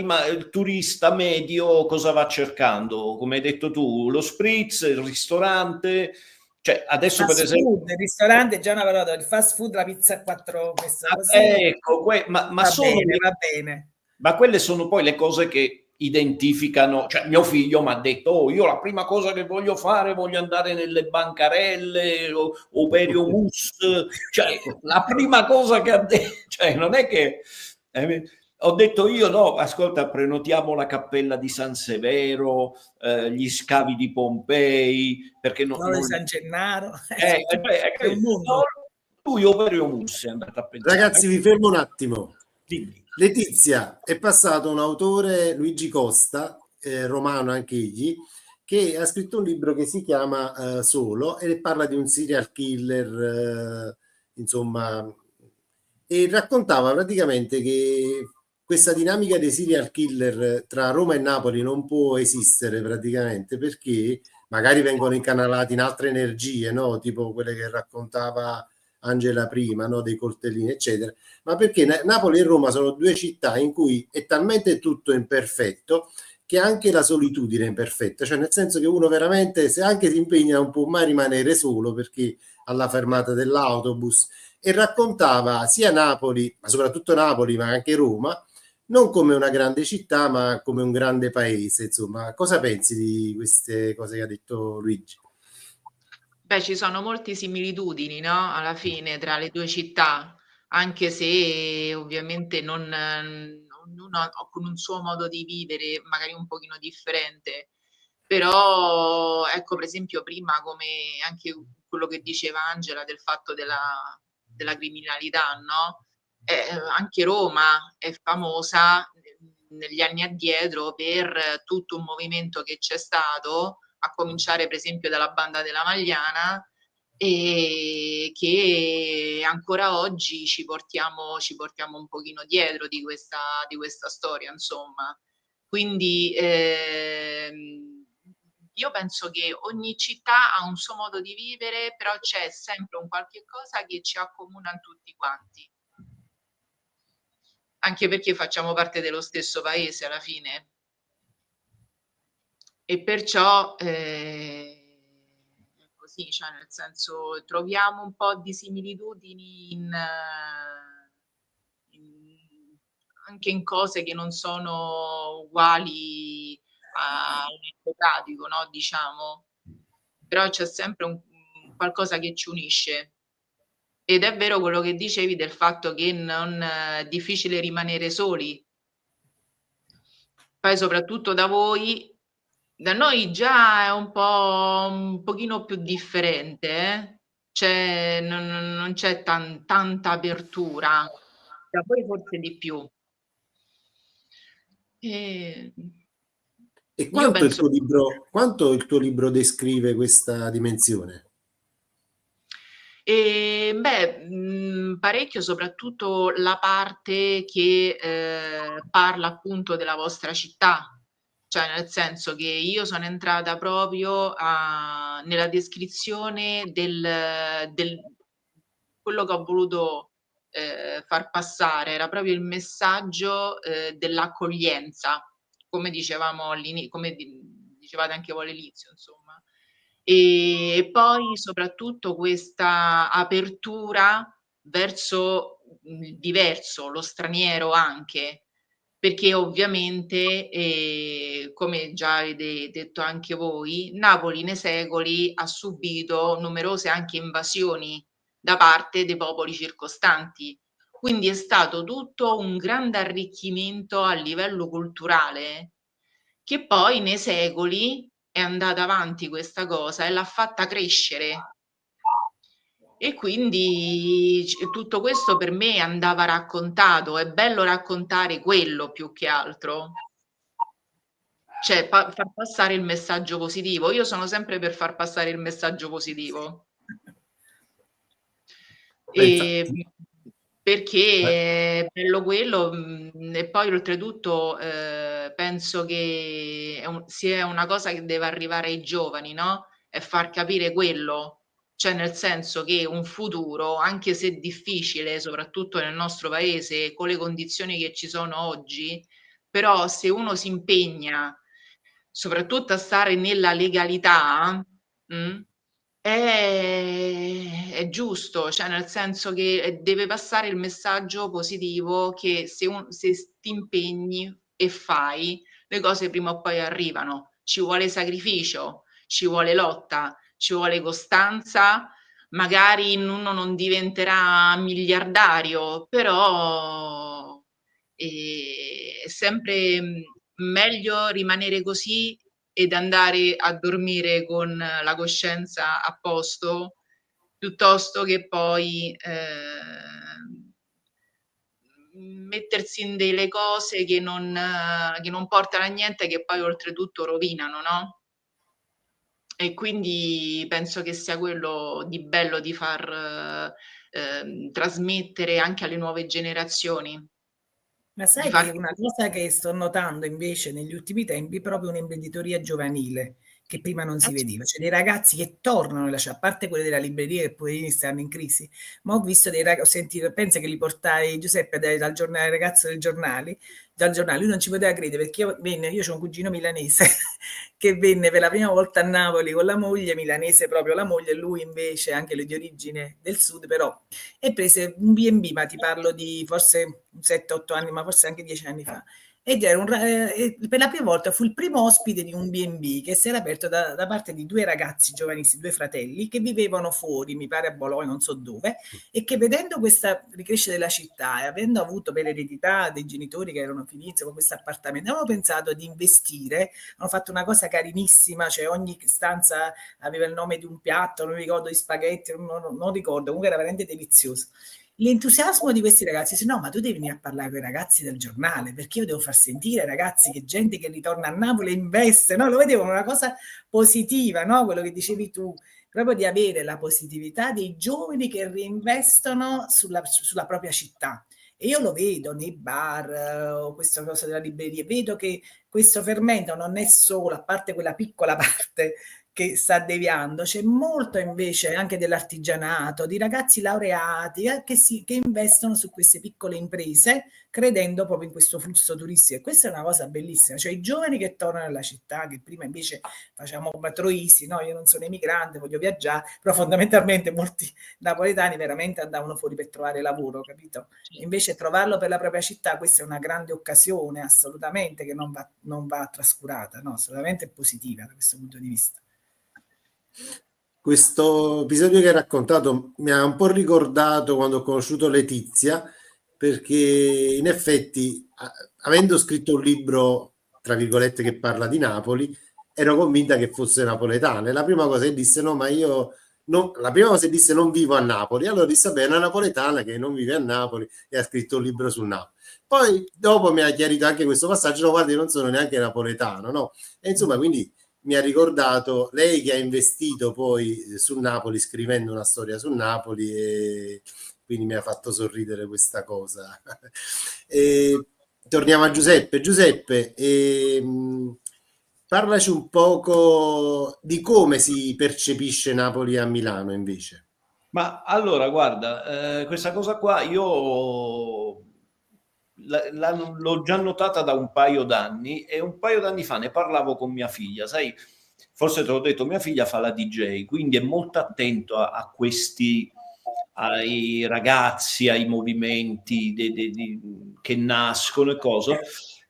medio cosa va cercando? Come hai detto tu, lo spritz, il ristorante... Cioè, adesso per esempio... Food, il ristorante è già una parola, il fast food, la pizza a 4 messa così. Ecco, ma sono va bene. Ma quelle sono poi le cose che identificano, cioè mio figlio mi ha detto, oh, io la prima cosa che voglio fare, voglio andare nelle bancarelle o Perio Mus, cioè la prima cosa che ha detto, cioè non è che... ho detto io no, ascolta, prenotiamo la cappella di San Severo, gli scavi di Pompei, perché non di San Gennaro. È un mondo. Lui Operio Mus è andato a pensare. Ragazzi, vi fermo un attimo. Dimmi. Letizia, è passato un autore, Luigi Costa, romano anche egli, che ha scritto un libro che si chiama Solo e parla di un serial killer, insomma, e raccontava praticamente che questa dinamica dei serial killer tra Roma e Napoli non può esistere praticamente, perché magari vengono incanalati in altre energie, no? Tipo quelle che raccontava Angela prima, no? Dei coltellini, eccetera, ma perché Napoli e Roma sono due città in cui è talmente tutto imperfetto che anche la solitudine è imperfetta, cioè nel senso che uno veramente, se anche si impegna, non può mai rimanere solo, perché alla fermata dell'autobus, e raccontava sia Napoli, ma soprattutto Napoli, ma anche Roma, non come una grande città, ma come un grande paese. Insomma, cosa pensi di queste cose che ha detto Luigi? Beh, ci sono molte similitudini, no? Alla fine tra le due città, anche se ovviamente ognuno ha con un suo modo di vivere, magari un pochino differente. Però, ecco, per esempio, prima come anche quello che diceva Angela del fatto della criminalità, no? Anche Roma è famosa negli anni addietro per tutto un movimento che c'è stato, a cominciare per esempio dalla banda della Magliana, e che ancora oggi ci portiamo un pochino dietro di questa storia, insomma. Quindi io penso che ogni città ha un suo modo di vivere, però c'è sempre un qualche cosa che ci accomuna tutti quanti. Anche perché facciamo parte dello stesso paese alla fine. E perciò così, cioè nel senso troviamo un po' di similitudini anche in cose che non sono uguali al pratico, no? Diciamo. Però c'è sempre un qualcosa che ci unisce. Ed è vero quello che dicevi del fatto che non è difficile rimanere soli. Poi soprattutto da voi, da noi già è un pochino più differente, eh? Non c'è tanta apertura, da voi forse di più. E Io quanto penso... il tuo libro descrive questa dimensione? Parecchio, soprattutto la parte che parla appunto della vostra città, cioè nel senso che io sono entrata proprio nella descrizione del quello che ho voluto far passare, era proprio il messaggio dell'accoglienza, come dicevamo come dicevate anche voi all'inizio, insomma. E poi soprattutto questa apertura verso il diverso, lo straniero anche, perché ovviamente, come già avete detto anche voi, Napoli nei secoli ha subito numerose anche invasioni da parte dei popoli circostanti. Quindi è stato tutto un grande arricchimento a livello culturale che poi nei secoli è andata avanti questa cosa e l'ha fatta crescere. E quindi tutto questo per me andava raccontato, è bello raccontare quello più che altro. cioè far passare il messaggio positivo. Io sono sempre per far passare il messaggio positivo. E perché è bello quello, e poi oltretutto penso che sia una cosa che deve arrivare ai giovani, no? E far capire quello, cioè nel senso che un futuro, anche se difficile, soprattutto nel nostro paese, con le condizioni che ci sono oggi, però se uno si impegna soprattutto a stare nella legalità, è giusto, cioè nel senso che deve passare il messaggio positivo che se ti impegni e fai, le cose prima o poi arrivano. Ci vuole sacrificio, ci vuole lotta, ci vuole costanza, magari uno non diventerà miliardario, però è sempre meglio rimanere così ed andare a dormire con la coscienza a posto, piuttosto che poi mettersi in delle cose che non portano a niente, che poi oltretutto rovinano, no? E quindi penso che sia quello di bello di far trasmettere anche alle nuove generazioni. Ma sai che una cosa che sto notando invece negli ultimi tempi è proprio un'imprenditoria giovanile che prima non si vedeva, cioè dei ragazzi che tornano, a parte quelle della libreria che poverini stanno in crisi, ma ho visto dei ragazzi, ho sentito, pensa che li portai Giuseppe dal giornale, ragazzo del giornale, lui non ci poteva credere perché io ho un cugino milanese che venne per la prima volta a Napoli con la moglie, milanese proprio la moglie, e lui invece anche lui di origine del sud, però, e prese un B&B, ma ti parlo di forse 7-8 anni, ma forse anche 10 anni fa. Ed era per la prima volta fu il primo ospite di un B&B che si era aperto da parte di due ragazzi giovanissimi, due fratelli che vivevano fuori, mi pare a Bologna, non so dove, e che vedendo questa ricrescita della città e avendo avuto per eredità dei genitori che erano finiti con questo appartamento, avevano pensato di investire, hanno fatto una cosa carinissima, cioè ogni stanza aveva il nome di un piatto, non mi ricordo, di spaghetti, non ricordo, comunque era veramente delizioso. L'entusiasmo di questi ragazzi dice: no, ma tu devi venire a parlare con i ragazzi del giornale, perché io devo far sentire ai ragazzi che gente che ritorna a Napoli investe, no? Lo vedevano una cosa positiva, no? Quello che dicevi tu, proprio di avere la positività dei giovani che reinvestono sulla propria città. E io lo vedo nei bar, o questa cosa della libreria, vedo che questo fermento non è solo, a parte quella piccola parte che sta deviando, c'è molto invece anche dell'artigianato, di ragazzi laureati che investono su queste piccole imprese, credendo proprio in questo flusso turistico. E questa è una cosa bellissima, cioè i giovani che tornano alla città, che prima invece facciamo come Troisi, no? Io non sono emigrante, voglio viaggiare, però fondamentalmente molti napoletani veramente andavano fuori per trovare lavoro, capito? Invece trovarlo per la propria città, questa è una grande occasione, assolutamente, che non va trascurata, no? Assolutamente positiva da questo punto di vista. Questo episodio che hai raccontato mi ha un po' ricordato quando ho conosciuto Letizia, perché in effetti, avendo scritto un libro, tra virgolette, che parla di Napoli, ero convinta che fosse napoletana. E la prima cosa che disse: no, ma io la prima cosa che disse: non vivo a Napoli. Allora disse: vabbè, è una napoletana che non vive a Napoli e ha scritto un libro su Napoli. Poi dopo mi ha chiarito anche questo passaggio: no, guardi, non sono neanche napoletano, no? E insomma, quindi mi ha ricordato lei che ha investito poi su Napoli scrivendo una storia su Napoli, e quindi mi ha fatto sorridere questa cosa. Torniamo a Giuseppe. Giuseppe, parlaci un poco di come si percepisce Napoli a Milano invece. Ma allora, guarda, questa cosa qua io l'ho già notata da un paio d'anni, e un paio d'anni fa ne parlavo con mia figlia, sai, forse te l'ho detto, mia figlia fa la DJ, quindi è molto attento a questi, ai ragazzi, ai movimenti che nascono e cose,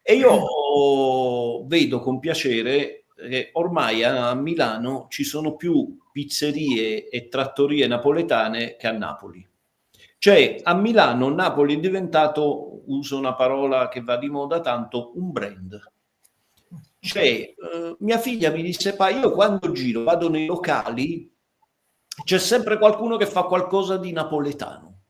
e io vedo con piacere che ormai a Milano ci sono più pizzerie e trattorie napoletane che a Napoli. Cioè, a Milano Napoli è diventato, uso una parola che va di moda tanto, un brand. Cioè, mia figlia mi disse: pa, io quando giro, vado nei locali, c'è sempre qualcuno che fa qualcosa di napoletano.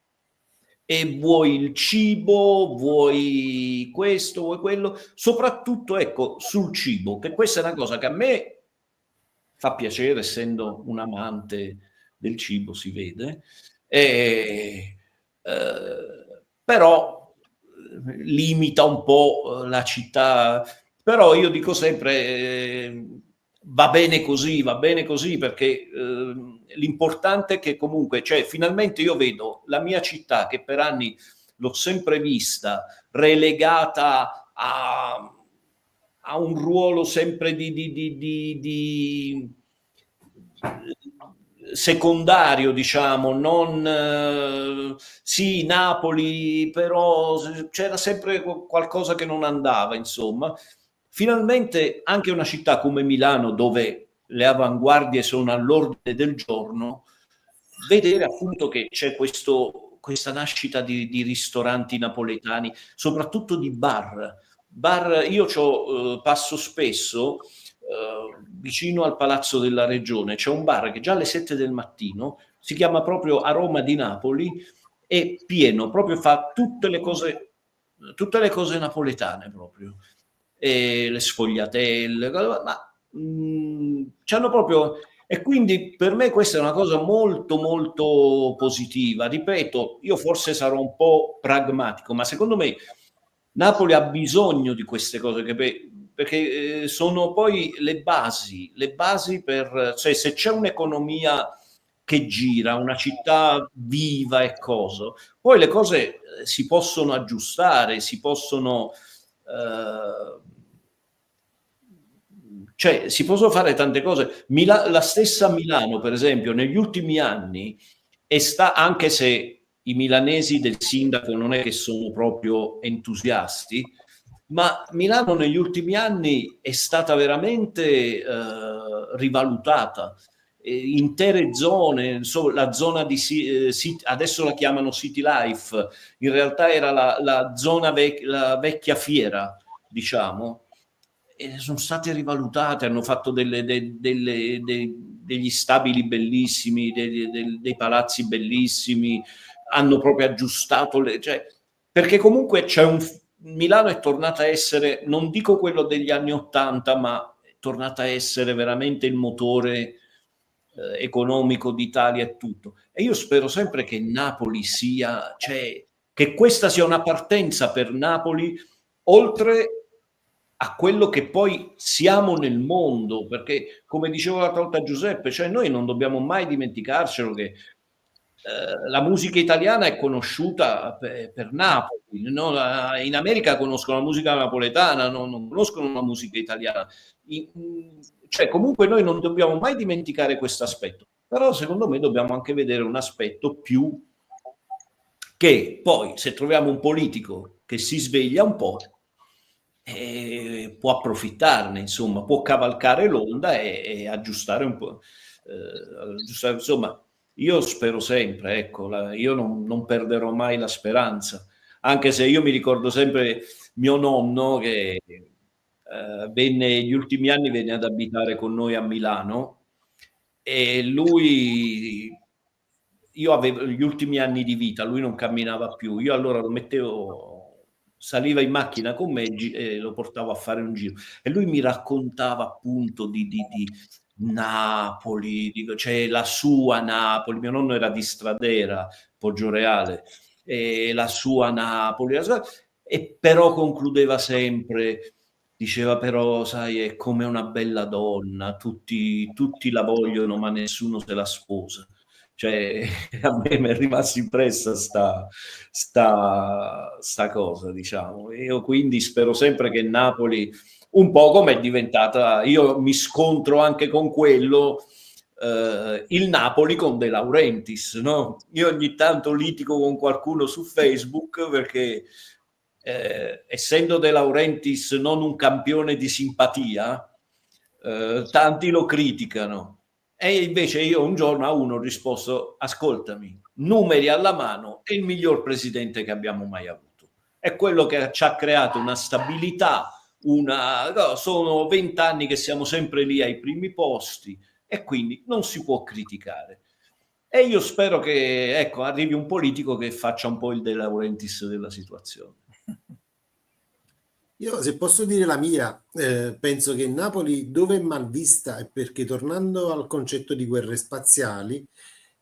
e vuoi il cibo, vuoi questo, vuoi quello, soprattutto ecco sul cibo, che questa è una cosa che a me fa piacere, essendo un amante del cibo, si vede, però limita un po' la città. Però io dico sempre va bene così, perché l'importante è che comunque, cioè, finalmente io vedo la mia città, che per anni l'ho sempre vista relegata a un ruolo sempre di secondario, diciamo, non sì, Napoli, però c'era sempre qualcosa che non andava, insomma. Finalmente anche una città come Milano, dove le avanguardie sono all'ordine del giorno, vedere appunto che c'è questa nascita di ristoranti napoletani, soprattutto di bar. Io passo spesso vicino al Palazzo della Regione, c'è un bar che già alle 7 del mattino si chiama proprio Aroma di Napoli, è pieno, proprio fa tutte le cose napoletane proprio. E le sfogliatelle, ma c'hanno proprio. E quindi per me questa è una cosa molto molto positiva. Ripeto, io forse sarò un po' pragmatico, ma secondo me Napoli ha bisogno di queste cose, perché sono poi le basi per, cioè, se c'è un'economia che gira, una città viva e cosa, poi le cose si possono aggiustare, cioè si possono fare tante cose. La stessa Milano, per esempio, negli ultimi anni anche se i milanesi del sindaco non è che sono proprio entusiasti, ma Milano negli ultimi anni è stata veramente rivalutata. Intere zone, la zona di adesso la chiamano City Life, in realtà era la zona la vecchia fiera, diciamo, e sono state rivalutate, hanno fatto degli stabili bellissimi, dei palazzi bellissimi, hanno proprio aggiustato cioè, perché comunque Milano è tornata a essere, non dico quello degli anni '80, ma è tornata a essere veramente il motore economico d'Italia e tutto. E io spero sempre che Napoli cioè, che questa sia una partenza per Napoli, oltre a quello che poi siamo nel mondo, perché come dicevo l'altra volta Giuseppe, cioè noi non dobbiamo mai dimenticarcelo che la musica italiana è conosciuta per Napoli, no? In America conoscono la musica napoletana, non conoscono la musica italiana. Cioè, comunque noi non dobbiamo mai dimenticare questo aspetto, però secondo me dobbiamo anche vedere un aspetto più che poi, se troviamo un politico che si sveglia un po', può approfittarne, insomma, può cavalcare l'onda e aggiustare un po'. Insomma, io spero sempre, ecco, io non perderò mai la speranza, anche se io mi ricordo sempre mio nonno che negli ultimi anni venne ad abitare con noi a Milano, e io avevo gli ultimi anni di vita, lui non camminava più, io allora lo mettevo, saliva in macchina con me e lo portavo a fare un giro, e lui mi raccontava appunto di Napoli, cioè la sua Napoli. Mio nonno era di Stradera, Poggioreale, e la sua Napoli, e però concludeva sempre, diceva, però sai, è come una bella donna, tutti la vogliono ma nessuno se la sposa. Cioè, a me mi è rimasta impressa sta cosa, diciamo. Io quindi spero sempre che Napoli, un po' come è diventata, io mi scontro anche con quello, il Napoli con De Laurentiis, no? Io ogni tanto litigo con qualcuno su Facebook perché essendo De Laurentiis non un campione di simpatia, tanti lo criticano. E invece io un giorno a uno ho risposto: ascoltami, numeri alla mano, è il miglior presidente che abbiamo mai avuto. È quello che ci ha creato una stabilità, sono 20 anni che siamo sempre lì ai primi posti, e quindi non si può criticare. E io spero che, ecco, arrivi un politico che faccia un po' il De Laurentiis della situazione. Io, se posso dire la mia, penso che Napoli, dove è mal vista, è perché, tornando al concetto di guerre spaziali,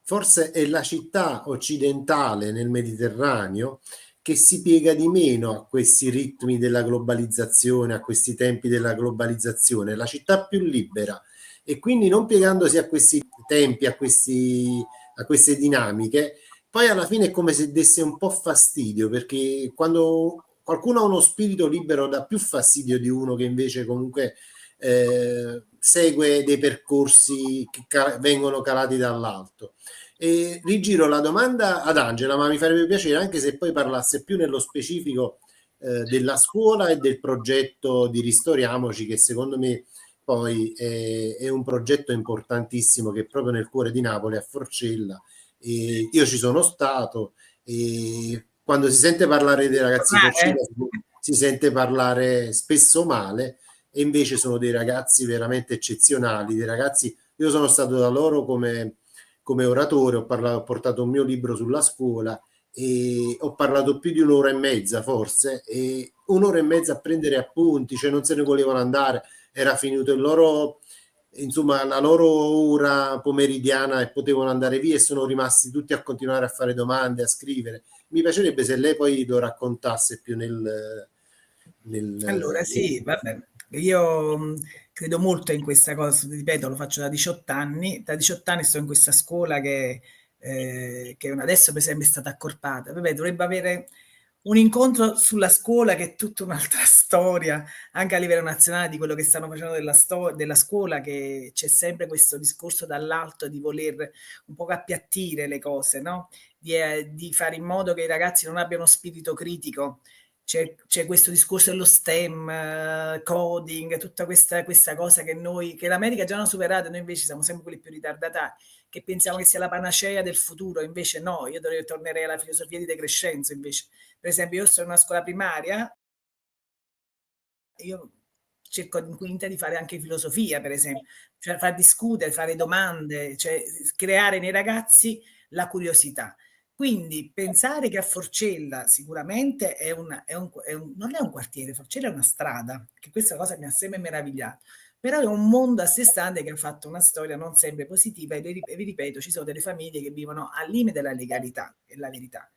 forse è la città occidentale nel Mediterraneo che si piega di meno a questi ritmi della globalizzazione, a questi tempi della globalizzazione, la città più libera, e quindi, non piegandosi a questi tempi, a queste dinamiche, poi alla fine è come se desse un po' fastidio, perché quando qualcuno ha uno spirito libero dà più fastidio di uno che invece comunque segue dei percorsi che vengono calati dall'alto. E rigiro la domanda ad Angela, ma mi farebbe piacere anche se poi parlasse più nello specifico della scuola e del progetto di Ristoriamoci, che secondo me poi è un progetto importantissimo, che è proprio nel cuore di Napoli, a Forcella. E io ci sono stato, e quando si sente parlare dei ragazzi di Forcella si sente parlare spesso male, e invece sono dei ragazzi veramente eccezionali, dei ragazzi. Io sono stato da loro come oratore, ho portato un mio libro sulla scuola e ho parlato più di un'ora e mezza, forse, e un'ora e mezza a prendere appunti, cioè non se ne volevano andare, era finito il loro, insomma, la loro ora pomeridiana e potevano andare via, e sono rimasti tutti a continuare a fare domande, a scrivere. Mi piacerebbe se lei poi lo raccontasse più Allora, sì, vabbè, io credo molto in questa cosa, ripeto, lo faccio da 18 anni. Da 18 anni sto in questa scuola che adesso per esempio è stata accorpata. Vabbè, dovrebbe avere un incontro sulla scuola che è tutta un'altra storia, anche a livello nazionale, di quello che stanno facendo della scuola, che c'è sempre questo discorso dall'alto di voler un po' appiattire le cose, no? Di fare in modo che i ragazzi non abbiano spirito critico. C'è questo discorso dello STEM, coding, tutta questa cosa che l'America già hanno superato, noi invece siamo sempre quelli più ritardatari, che pensiamo che sia la panacea del futuro. Invece no, io tornerei alla filosofia di De Crescenzo. Invece, per esempio, io sono in una scuola primaria, io cerco in quinta di fare anche filosofia, per esempio, cioè far discutere, fare domande, cioè creare nei ragazzi la curiosità. Quindi pensare che a Forcella sicuramente non è un quartiere, Forcella è una strada, che questa cosa mi ha sempre meravigliato, però è un mondo a sé stante che ha fatto una storia non sempre positiva, e vi ripeto, ci sono delle famiglie che vivono al limite della legalità, è la verità.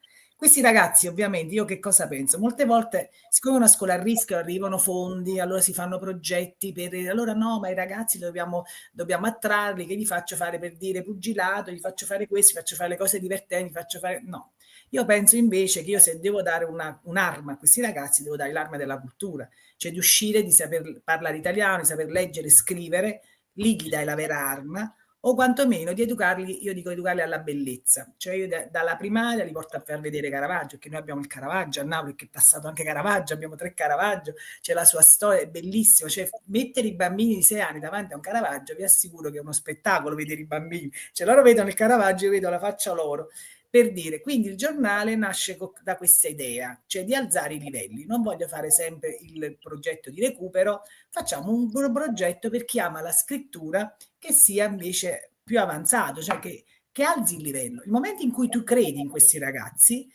Questi ragazzi, ovviamente, io che cosa penso? Molte volte, siccome è una scuola a rischio, arrivano fondi, allora si fanno progetti allora no, ma i ragazzi dobbiamo attrarli, che gli faccio fare, per dire, pugilato, gli faccio fare questo, gli faccio fare le cose divertenti, gli faccio fare. No. Io penso invece che io, se devo dare un'arma a questi ragazzi, devo dare l'arma della cultura, cioè di uscire, di saper parlare italiano, di saper leggere e scrivere, lì gli dai la vera arma, o quantomeno di educarli, io dico educarli alla bellezza. Cioè io dalla primaria li porto a far vedere Caravaggio, perché noi abbiamo il Caravaggio a Napoli, che è passato anche Caravaggio, abbiamo 3 Caravaggio, c'è la sua storia, è bellissimo. Cioè, mettere i bambini di 6 anni davanti a un Caravaggio, vi assicuro che è uno spettacolo vedere i bambini. Cioè loro vedono il Caravaggio, io vedo la faccia loro. Per dire, quindi il giornale nasce da questa idea, cioè di alzare i livelli. Non voglio fare sempre il progetto di recupero, facciamo un progetto per chi ama la scrittura, che sia invece più avanzato, cioè che alzi il livello. Il momento in cui tu credi in questi ragazzi,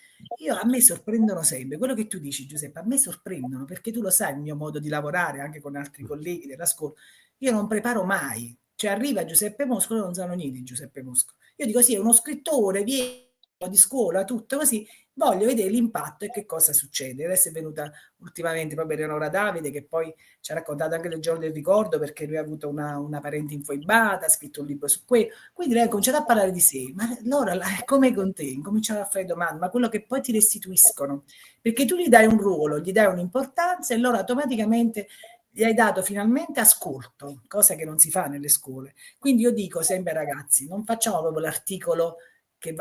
a me sorprendono sempre. Quello che tu dici, Giuseppe, a me sorprendono, perché tu lo sai il mio modo di lavorare anche con altri colleghi della scuola. Io non preparo mai. Cioè arriva Giuseppe Mosco, non sanno niente di Giuseppe Mosco. Io dico sì, è uno scrittore, viene di scuola, tutto così, voglio vedere l'impatto e che cosa succede. Adesso è venuta ultimamente proprio Eleonora Davide, che poi ci ha raccontato anche del giorno del ricordo, perché lui ha avuto una parente infoibata, ha scritto un libro su quello, quindi lei ha cominciato a parlare di sé. Ma allora, come con te, incominciano a fare domande, ma quello che poi ti restituiscono, perché tu gli dai un ruolo, gli dai un'importanza, e loro automaticamente gli hai dato finalmente ascolto, cosa che non si fa nelle scuole. Quindi io dico sempre ai ragazzi, non facciamo proprio l'articolo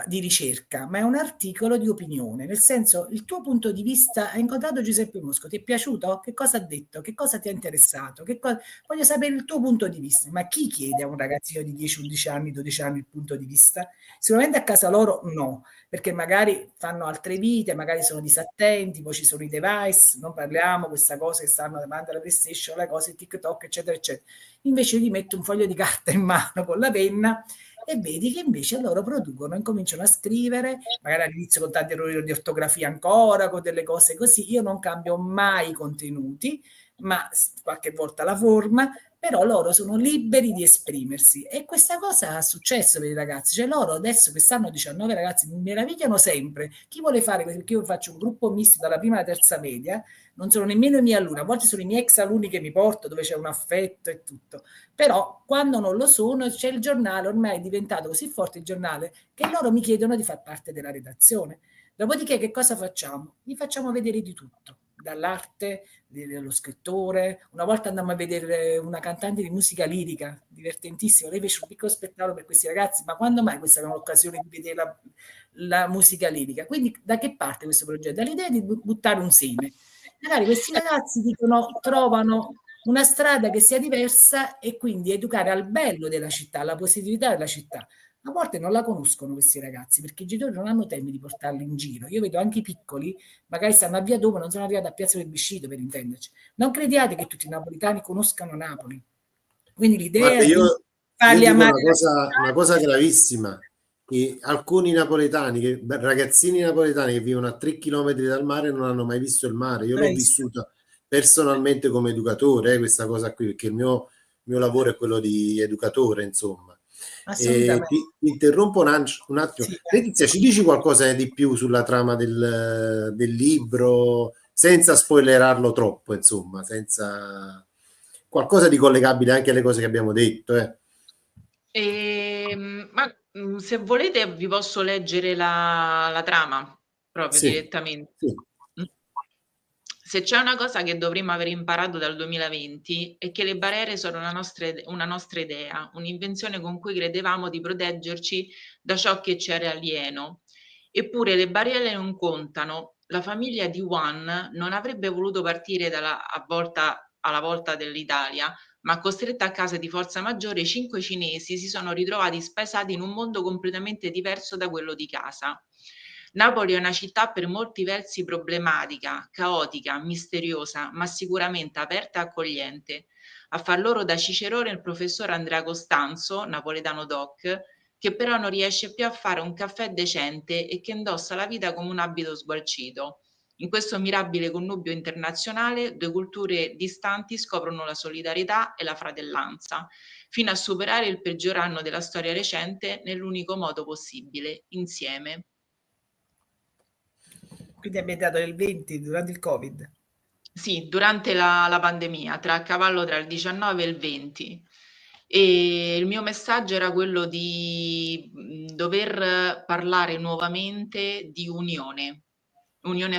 di ricerca, ma è un articolo di opinione, nel senso, il tuo punto di vista. Hai incontrato Giuseppe Mosco, ti è piaciuto? Che cosa ha detto? Che cosa ti è interessato? Voglio sapere il tuo punto di vista. Ma chi chiede a un ragazzino di 10, 11 anni, 12 anni il punto di vista? Sicuramente a casa loro no, perché magari fanno altre vite, magari sono disattenti, poi ci sono i device, non parliamo, questa cosa che stanno davanti alla PlayStation, le cose TikTok, eccetera, eccetera. Invece gli metto un foglio di carta in mano con la penna e vedi che invece loro producono, incominciano a scrivere, magari all'inizio con tanti errori di ortografia ancora, con delle cose così. Io non cambio mai i contenuti, ma qualche volta la forma, però loro sono liberi di esprimersi e questa cosa ha successo per i ragazzi, cioè loro adesso che stanno 19 ragazzi mi meravigliano sempre, chi vuole fare, perché io faccio un gruppo misto dalla prima alla terza media, non sono nemmeno i miei alunni, a volte sono i miei ex alunni che mi porto dove c'è un affetto e tutto, però quando non lo sono c'è il giornale, ormai è diventato così forte il giornale che loro mi chiedono di far parte della redazione. Dopodiché che cosa facciamo? Gli facciamo vedere di tutto, dall'arte, dello scrittore. Una volta andammo a vedere una cantante di musica lirica, divertentissimo, lei fece un piccolo spettacolo per questi ragazzi, ma quando mai questa era un'occasione di vedere la musica lirica? Quindi da che parte questo progetto? Dall'idea di buttare un seme. Magari questi ragazzi dicono, trovano una strada che sia diversa e quindi educare al bello della città, alla positività della città. A volte non la conoscono questi ragazzi perché i genitori non hanno tempo di portarli in giro. Io vedo anche i piccoli, magari stanno a Via Doma, non sono arrivati a Piazza del Biscito per intenderci. Non crediate che tutti i napoletani conoscano Napoli. Quindi l'idea Guarda, di io farli dico amare una cosa gravissima, che alcuni napoletani, ragazzini napoletani che vivono a 3 chilometri dal mare non hanno mai visto il mare. Io l'ho vissuta personalmente come educatore, questa cosa qui, perché il mio lavoro è quello di educatore, insomma. Ti interrompo un attimo. Sì, Letizia, ci dici qualcosa di più sulla trama del libro, senza spoilerarlo troppo, insomma, senza qualcosa di collegabile anche alle cose che abbiamo detto. Se volete vi posso leggere la trama proprio Sì, direttamente. sì. Se c'è una cosa che dovremmo aver imparato dal 2020 è che le barriere sono una nostra idea, un'invenzione con cui credevamo di proteggerci da ciò che ci era alieno. Eppure le barriere non contano. La famiglia di Juan non avrebbe voluto partire alla volta dell'Italia, ma costretta a casa di forza maggiore, 5 cinesi si sono ritrovati spaesati in un mondo completamente diverso da quello di casa. Napoli è una città per molti versi problematica, caotica, misteriosa, ma sicuramente aperta e accogliente. A far loro da cicerone il professor Andrea Costanzo, napoletano doc, che però non riesce più a fare un caffè decente e che indossa la vita come un abito sgualcito. In questo mirabile connubio internazionale, due culture distanti scoprono la solidarietà e la fratellanza, fino a superare il peggior anno della storia recente nell'unico modo possibile, insieme. Quindi ambientato nel 20, durante il Covid. Sì, durante la pandemia, a cavallo tra il 19 e il 20. E il mio messaggio era quello di dover parlare nuovamente di unione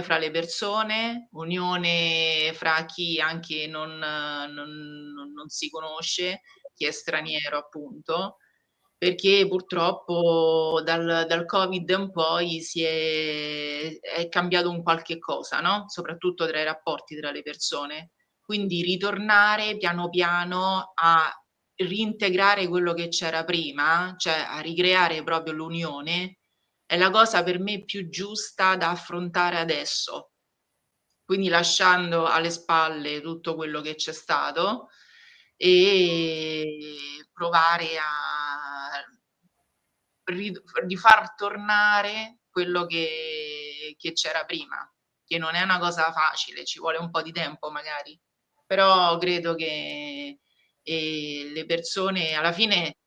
fra le persone, unione fra chi anche non si conosce, chi è straniero appunto, perché purtroppo dal Covid in poi è cambiato un qualche cosa, no? Soprattutto tra i rapporti tra le persone. Quindi ritornare piano piano a reintegrare quello che c'era prima, cioè a ricreare proprio l'unione, è la cosa per me più giusta da affrontare adesso. Quindi lasciando alle spalle tutto quello che c'è stato e provare a di far tornare quello che c'era prima, che non è una cosa facile, ci vuole un po' di tempo magari, però credo che le persone alla fine,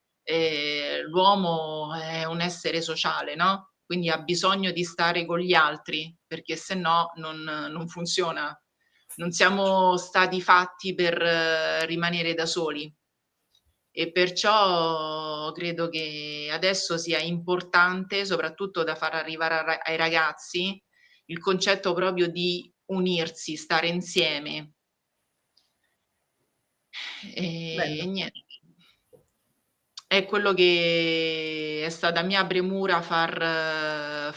l'uomo è un essere sociale, no? Quindi ha bisogno di stare con gli altri, perché se no non funziona. Non siamo stati fatti per rimanere da soli. E perciò credo che adesso sia importante, soprattutto da far arrivare ai ragazzi, il concetto proprio di unirsi, stare insieme. E niente. È quello che è stata mia premura far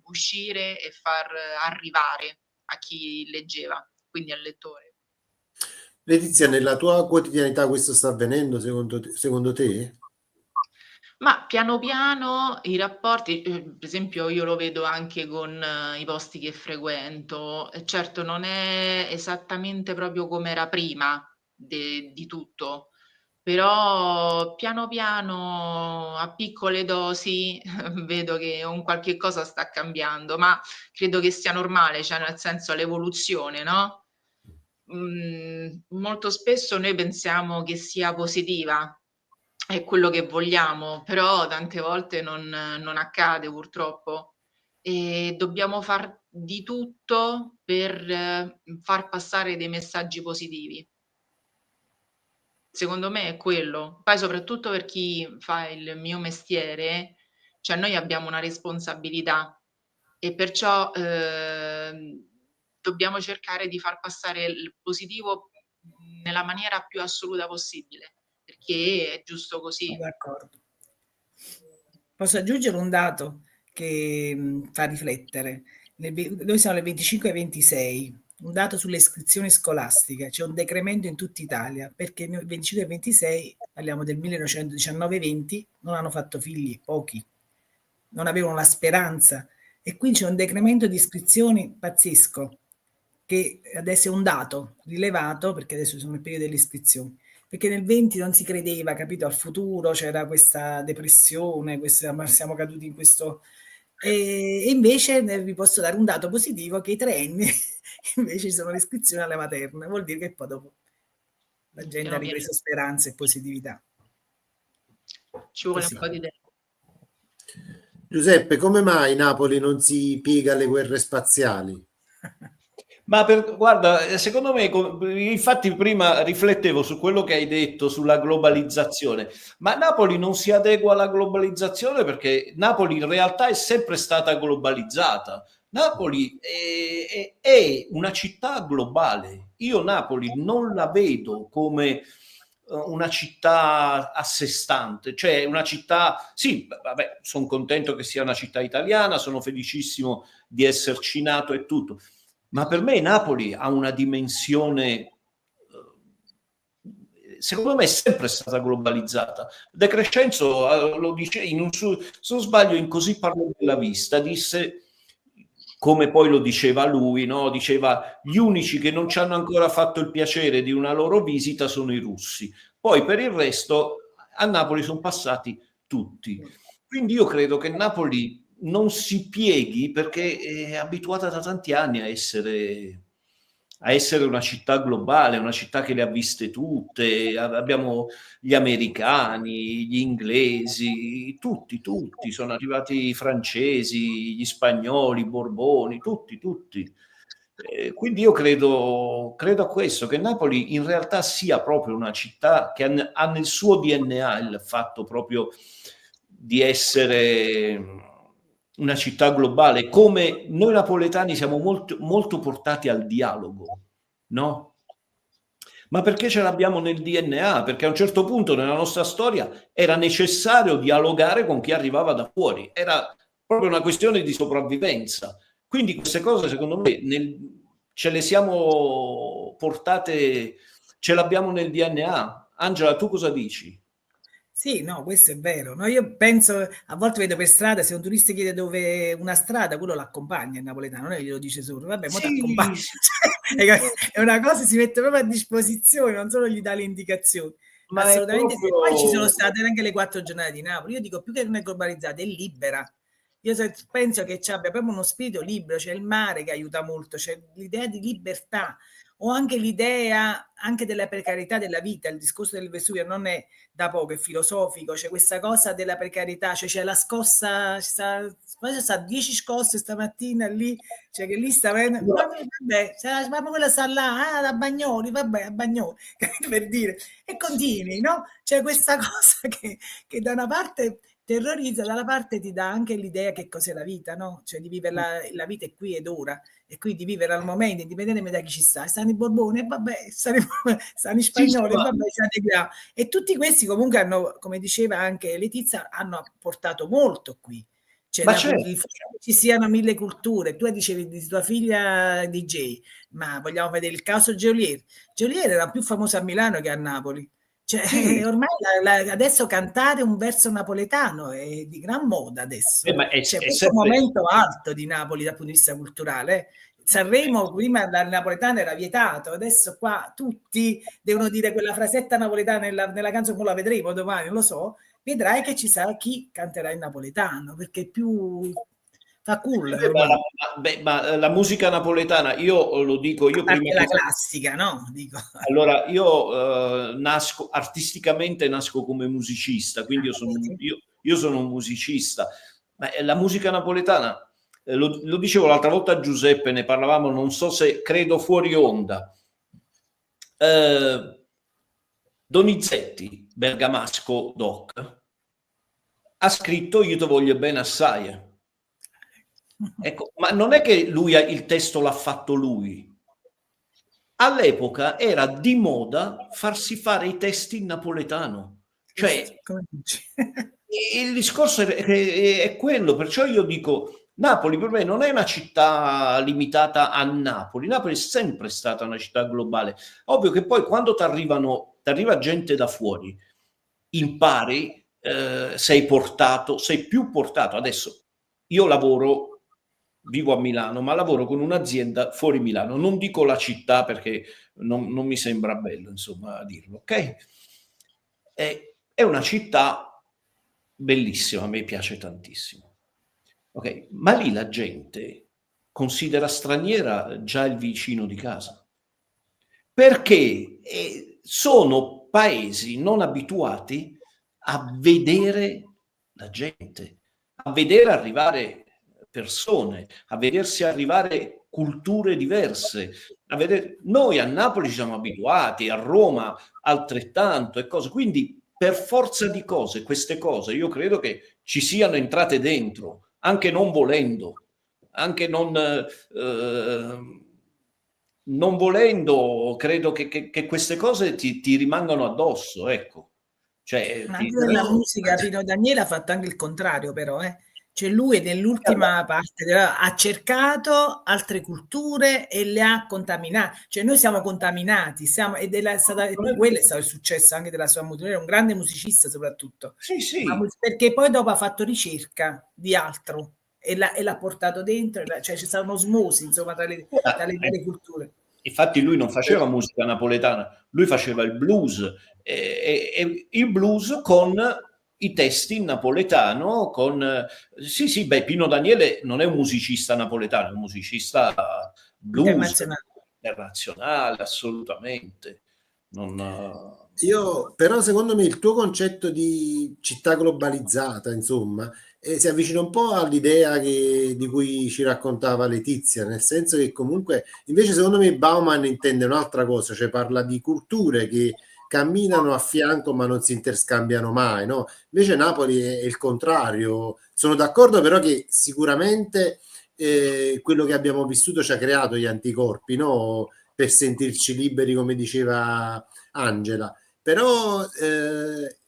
uscire e far arrivare a chi leggeva, quindi al lettore. Letizia, nella tua quotidianità questo sta avvenendo secondo te? Ma piano piano i rapporti, per esempio io lo vedo anche con i posti che frequento, certo non è esattamente proprio come era prima di tutto, però piano piano, a piccole dosi, vedo che un qualche cosa sta cambiando, ma credo che sia normale, cioè nel senso l'evoluzione, no? Molto spesso noi pensiamo che sia positiva, è quello che vogliamo, però tante volte non accade purtroppo e dobbiamo far di tutto per far passare dei messaggi positivi. Secondo me è quello. Poi soprattutto per chi fa il mio mestiere, cioè noi abbiamo una responsabilità e perciò dobbiamo cercare di far passare il positivo nella maniera più assoluta possibile, perché è giusto così. D'accordo. Posso aggiungere un dato che fa riflettere. Noi siamo alle 25-26, un dato sulle iscrizioni scolastiche, c'è un decremento in tutta Italia, perché nel 25-26, parliamo del 1919-20, non hanno fatto figli, pochi, non avevano la speranza, e quindi c'è un decremento di iscrizioni pazzesco, che adesso è un dato rilevato, perché adesso sono nel periodo delle iscrizioni, perché nel 20 non si credeva, capito, al futuro, c'era questa depressione, siamo caduti in questo... E invece vi posso dare un dato positivo, che i 3enni invece ci sono le iscrizioni alle materne, vuol dire che poi dopo la gente ha ripreso speranza e positività. Ci vuole un po' di tempo. Giuseppe, come mai Napoli non si piega alle guerre spaziali? Ma guarda, secondo me, infatti prima riflettevo su quello che hai detto sulla globalizzazione, ma Napoli non si adegua alla globalizzazione perché Napoli in realtà è sempre stata globalizzata. Napoli è una città globale. Io Napoli non la vedo come una città a sé stante, cioè una città, sì, vabbè, sono contento che sia una città italiana, sono felicissimo di esserci nato e tutto. Ma per me Napoli ha una dimensione, secondo me è sempre stata globalizzata. De Crescenzo lo dice in un suo, se non sbaglio, in Così parlo della vista, disse, come poi lo diceva lui, no? Diceva: gli unici che non ci hanno ancora fatto il piacere di una loro visita sono i russi. Poi per il resto a Napoli sono passati tutti. Quindi io credo che Napoli non si pieghi perché è abituata da tanti anni a essere una città globale, una città che le ha viste tutte. Abbiamo gli americani, gli inglesi, tutti, sono arrivati i francesi, gli spagnoli, i borboni, tutti. Quindi io credo a questo, che Napoli in realtà sia proprio una città che ha nel suo DNA il fatto proprio di essere una città globale, come noi napoletani siamo molto, molto portati al dialogo, no? Ma perché ce l'abbiamo nel DNA? Perché a un certo punto nella nostra storia era necessario dialogare con chi arrivava da fuori, era proprio una questione di sopravvivenza. Quindi queste cose, secondo me, ce le siamo portate, ce l'abbiamo nel DNA. Angela, tu cosa dici? Sì, no, questo è vero. No, io penso, a volte vedo per strada, se un turista chiede dove una strada, quello l'accompagna il napoletano, non è che glielo dice solo, vabbè, mo ti accompagno. È una cosa, si mette proprio a disposizione, non solo gli dà le indicazioni. Ma assolutamente sì. Poi ci sono state anche le 4 giornate di Napoli. Io dico, più che non è globalizzata, è libera. Io penso che ci abbia proprio uno spirito libero, c'è il mare che aiuta molto, c'è l'idea di libertà, o anche l'idea anche della precarietà della vita. Il discorso del Vesuvio non è da poco, è filosofico, c'è questa cosa della precarietà, cioè c'è la scossa, c'è 10 scosse stamattina lì, cioè che lì sta venendo, vabbè, ma quella sta là, da Bagnoli, vabbè, a Bagnoli, per dire, e continui, no? C'è questa cosa che da una parte terrorizza, dalla parte ti dà anche l'idea che cos'è la vita, no? Cioè di vivere la vita è qui ed ora, e quindi vivere al momento, indipendentemente da chi ci sta. Stanno i Borboni, vabbè, stanno i spagnoli, vabbè, e tutti questi comunque hanno, come diceva anche Letizia, hanno portato molto qui. Cioè, ci siano 1000 culture. Tu dicevi di tua figlia DJ, ma vogliamo vedere il caso Geolier. Geolier era più famoso a Milano che a Napoli. Cioè, ormai adesso cantare un verso napoletano è di gran moda adesso. C'è questo momento alto di Napoli dal punto di vista culturale. Sanremo prima dal napoletano era vietato, adesso qua tutti devono dire quella frasetta napoletana nella canzone, come la vedremo domani, non lo so, vedrai che ci sarà chi canterà in napoletano, perché più fa cool. Ma la musica napoletana, io lo dico, io prima la classica, no? Dico. Allora, io nasco artisticamente, nasco come musicista, quindi io sono un musicista, ma la musica napoletana, lo dicevo l'altra volta a Giuseppe, ne parlavamo, non so se credo fuori onda. Donizetti, bergamasco doc, ha scritto Io te voglio bene assai. Ecco, ma non è che lui il testo l'ha fatto lui. All'epoca era di moda farsi fare i testi in napoletano. Cioè, il discorso è quello, perciò io dico, Napoli per me non è una città limitata a Napoli. Napoli è sempre stata una città globale. Ovvio che poi quando t'arriva gente da fuori, impari, sei più portato. Adesso io vivo a Milano, ma lavoro con un'azienda fuori Milano. Non dico la città perché non mi sembra bello, insomma, a dirlo, ok? È una città bellissima, a me piace tantissimo. Ok, ma lì la gente considera straniera già il vicino di casa, perché sono paesi non abituati a vedere la gente, a vedere arrivare persone, a vedersi arrivare culture diverse. Noi a Napoli ci siamo abituati, a Roma altrettanto e cose, quindi per forza di cose, queste cose io credo che ci siano entrate dentro, anche non volendo, anche non volendo, credo che queste cose ti rimangano addosso, ecco. Cioè, la musica, Pino Daniele ha fatto anche il contrario, però, Cioè lui nell'ultima parte ha cercato altre culture e le ha contaminate. Cioè noi siamo contaminati, quello è stato il successo anche della sua musica. Era un grande musicista soprattutto. Sì, sì. Perché poi dopo ha fatto ricerca di altro e l'ha portato dentro, cioè c'è stata un'osmosi, insomma, tra le varie culture. Infatti lui non faceva musica napoletana, lui faceva il blues, e il blues con i testi in napoletano, sì, Pino Daniele non è un musicista napoletano, è un musicista blues internazionale, assolutamente. Però secondo me il tuo concetto di città globalizzata, insomma, si avvicina un po' all'idea di cui ci raccontava Letizia, nel senso che comunque, invece secondo me Bauman intende un'altra cosa, cioè parla di culture che camminano a fianco ma non si interscambiano mai, no? Invece Napoli è il contrario. Sono d'accordo però che sicuramente quello che abbiamo vissuto ci ha creato gli anticorpi, no? Per sentirci liberi, come diceva Angela. Però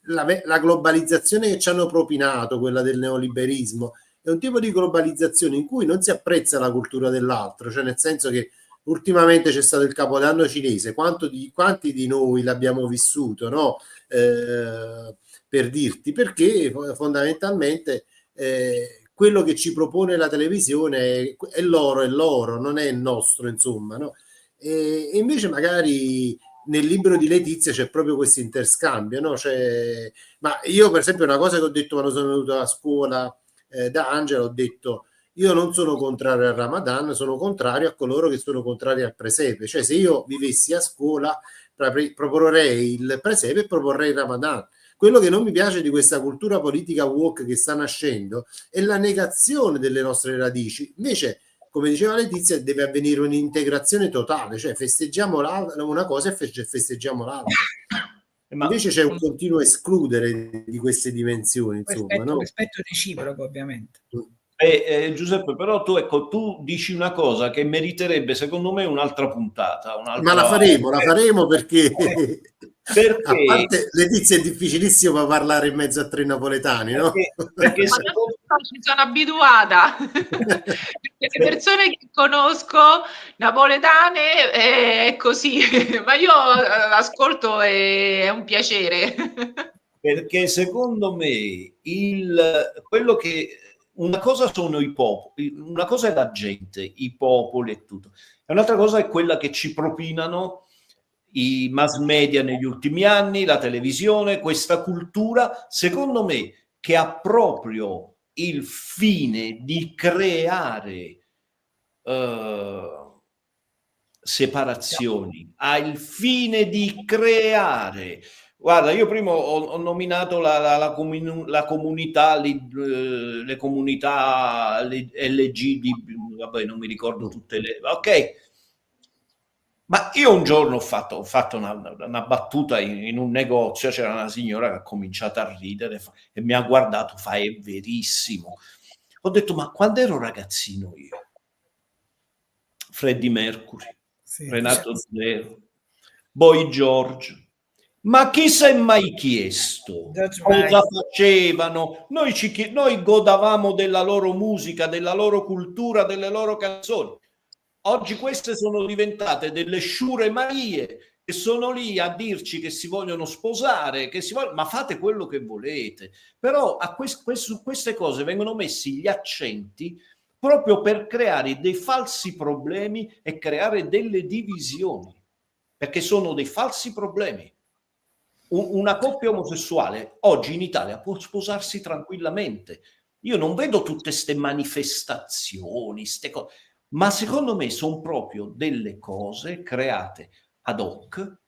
la globalizzazione che ci hanno propinato, quella del neoliberismo, è un tipo di globalizzazione in cui non si apprezza la cultura dell'altro, cioè nel senso che ultimamente c'è stato il Capodanno cinese, quanti di noi l'abbiamo vissuto, no? Per dirti, perché fondamentalmente quello che ci propone la televisione è l'oro, non è il nostro, insomma, no? E invece magari nel libro di Letizia c'è proprio questo interscambio, no? Ma io per esempio una cosa che ho detto quando sono venuto a scuola da Angela, ho detto: io non sono contrario al Ramadan, sono contrario a coloro che sono contrari al presepe. Cioè, se io vivessi a scuola proporrei il presepe e proporrei il Ramadan. Quello che non mi piace di questa cultura politica woke che sta nascendo è la negazione delle nostre radici. Invece, come diceva Letizia, deve avvenire un'integrazione totale, cioè festeggiamo una cosa e festeggiamo l'altra. Invece c'è un continuo escludere di queste dimensioni, insomma, no? Rispetto reciproco, ovviamente. Giuseppe, però tu dici una cosa che meriterebbe secondo me un'altra puntata. Ma la faremo perché a parte Letizia è difficilissimo parlare in mezzo a tre napoletani, no? Perché ci sono abituata. Le persone che conosco napoletane è così, ma io ascolto, è un piacere. Perché secondo me una cosa sono i popoli, una cosa è la gente, i popoli e tutto, e un'altra cosa è quella che ci propinano i mass media negli ultimi anni, la televisione, questa cultura, secondo me, che ha proprio il fine di creare separazioni, ha il fine di creare. Guarda, io prima ho nominato la comunità, le comunità LGBT, vabbè, non mi ricordo tutte le... Ok, ma io un giorno ho fatto una battuta in un negozio, c'era una signora che ha cominciato a ridere e mi ha guardato, è verissimo. Ho detto, ma quando ero ragazzino io, Freddie Mercury, Sì, Renato Zero, Boy George, ma chi si è mai chiesto cosa facevano? Noi godavamo della loro musica, della loro cultura, delle loro canzoni. Oggi queste sono diventate delle sciure Marie che sono lì a dirci che si vogliono sposare, ma fate quello che volete. Però su queste cose vengono messi gli accenti proprio per creare dei falsi problemi e creare delle divisioni, perché sono dei falsi problemi. Una coppia omosessuale oggi in Italia può sposarsi tranquillamente. Io non vedo tutte queste manifestazioni, ste cose, ma secondo me sono proprio delle cose create ad hoc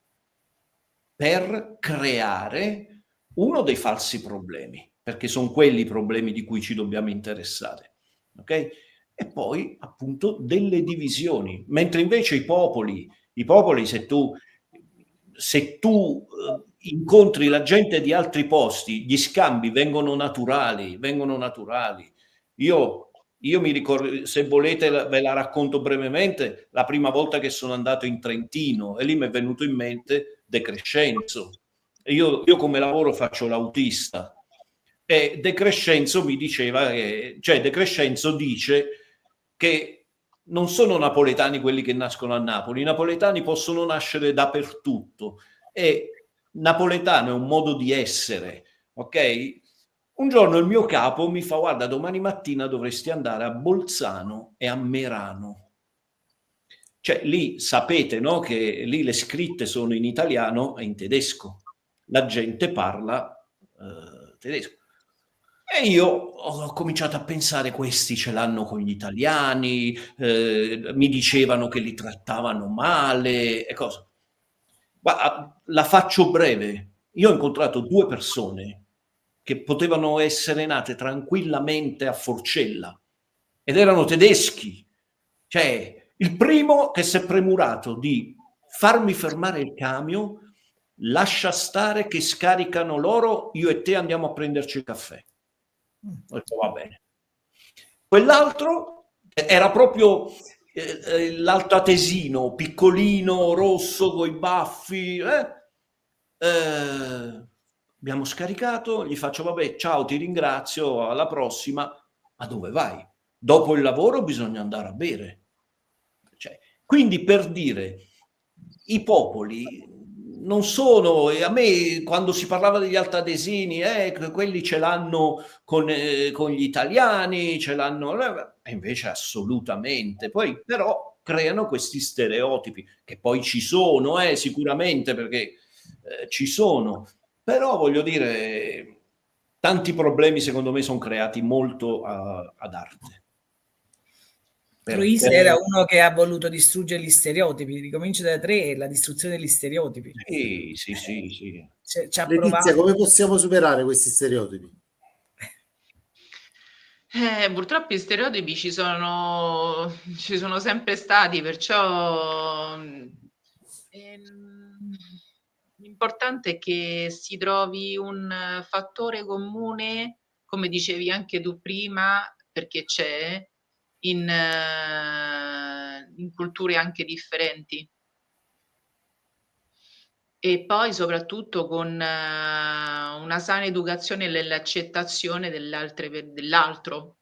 per creare uno dei falsi problemi, perché sono quelli i problemi di cui ci dobbiamo interessare, ok? E poi appunto delle divisioni, mentre invece i popoli se tu incontri la gente di altri posti, gli scambi vengono naturali. Io mi ricordo, se volete ve la racconto brevemente, la prima volta che sono andato in Trentino e lì mi è venuto in mente De Crescenzo. Io come lavoro faccio l'autista e De Crescenzo mi diceva cioè De Crescenzo dice che non sono napoletani quelli che nascono a Napoli, i napoletani possono nascere dappertutto e napoletano è un modo di essere, ok? Un giorno il mio capo mi fa: guarda, domani mattina dovresti andare a Bolzano e a Merano. Cioè lì sapete, no, che lì le scritte sono in italiano e in tedesco. La gente parla tedesco. E io ho cominciato a pensare, questi ce l'hanno con gli italiani, mi dicevano che li trattavano male e cosa. Ma la faccio breve. Io ho incontrato 2 persone che potevano essere nate tranquillamente a Forcella ed erano tedeschi. Cioè, il primo che si è premurato di farmi fermare il camion, lascia stare che scaricano loro, io e te andiamo a prenderci il caffè. Ho detto, va bene. Quell'altro era proprio l'altoatesino, piccolino, rosso, coi baffi. Abbiamo scaricato, gli faccio, vabbè, ciao, ti ringrazio, alla prossima. Ma dove vai? Dopo il lavoro bisogna andare a bere. Cioè, quindi per dire, i popoli non sono, a me quando si parlava degli altoatesini, quelli ce l'hanno con gli italiani, ce l'hanno, e invece assolutamente. Poi però creano questi stereotipi, che poi ci sono, sicuramente, perché ci sono, però voglio dire, tanti problemi secondo me sono creati molto ad arte. Troisi era uno che ha voluto distruggere gli stereotipi. Ricomincio da 3, la distruzione degli stereotipi. Sì. Ci ha Letizia, provato. come possiamo superare questi stereotipi? Purtroppo i stereotipi ci sono sempre stati, perciò l'importante è che si trovi un fattore comune, come dicevi anche tu prima, perché c'è in culture anche differenti. E poi soprattutto con una sana educazione nell'accettazione dell'altro.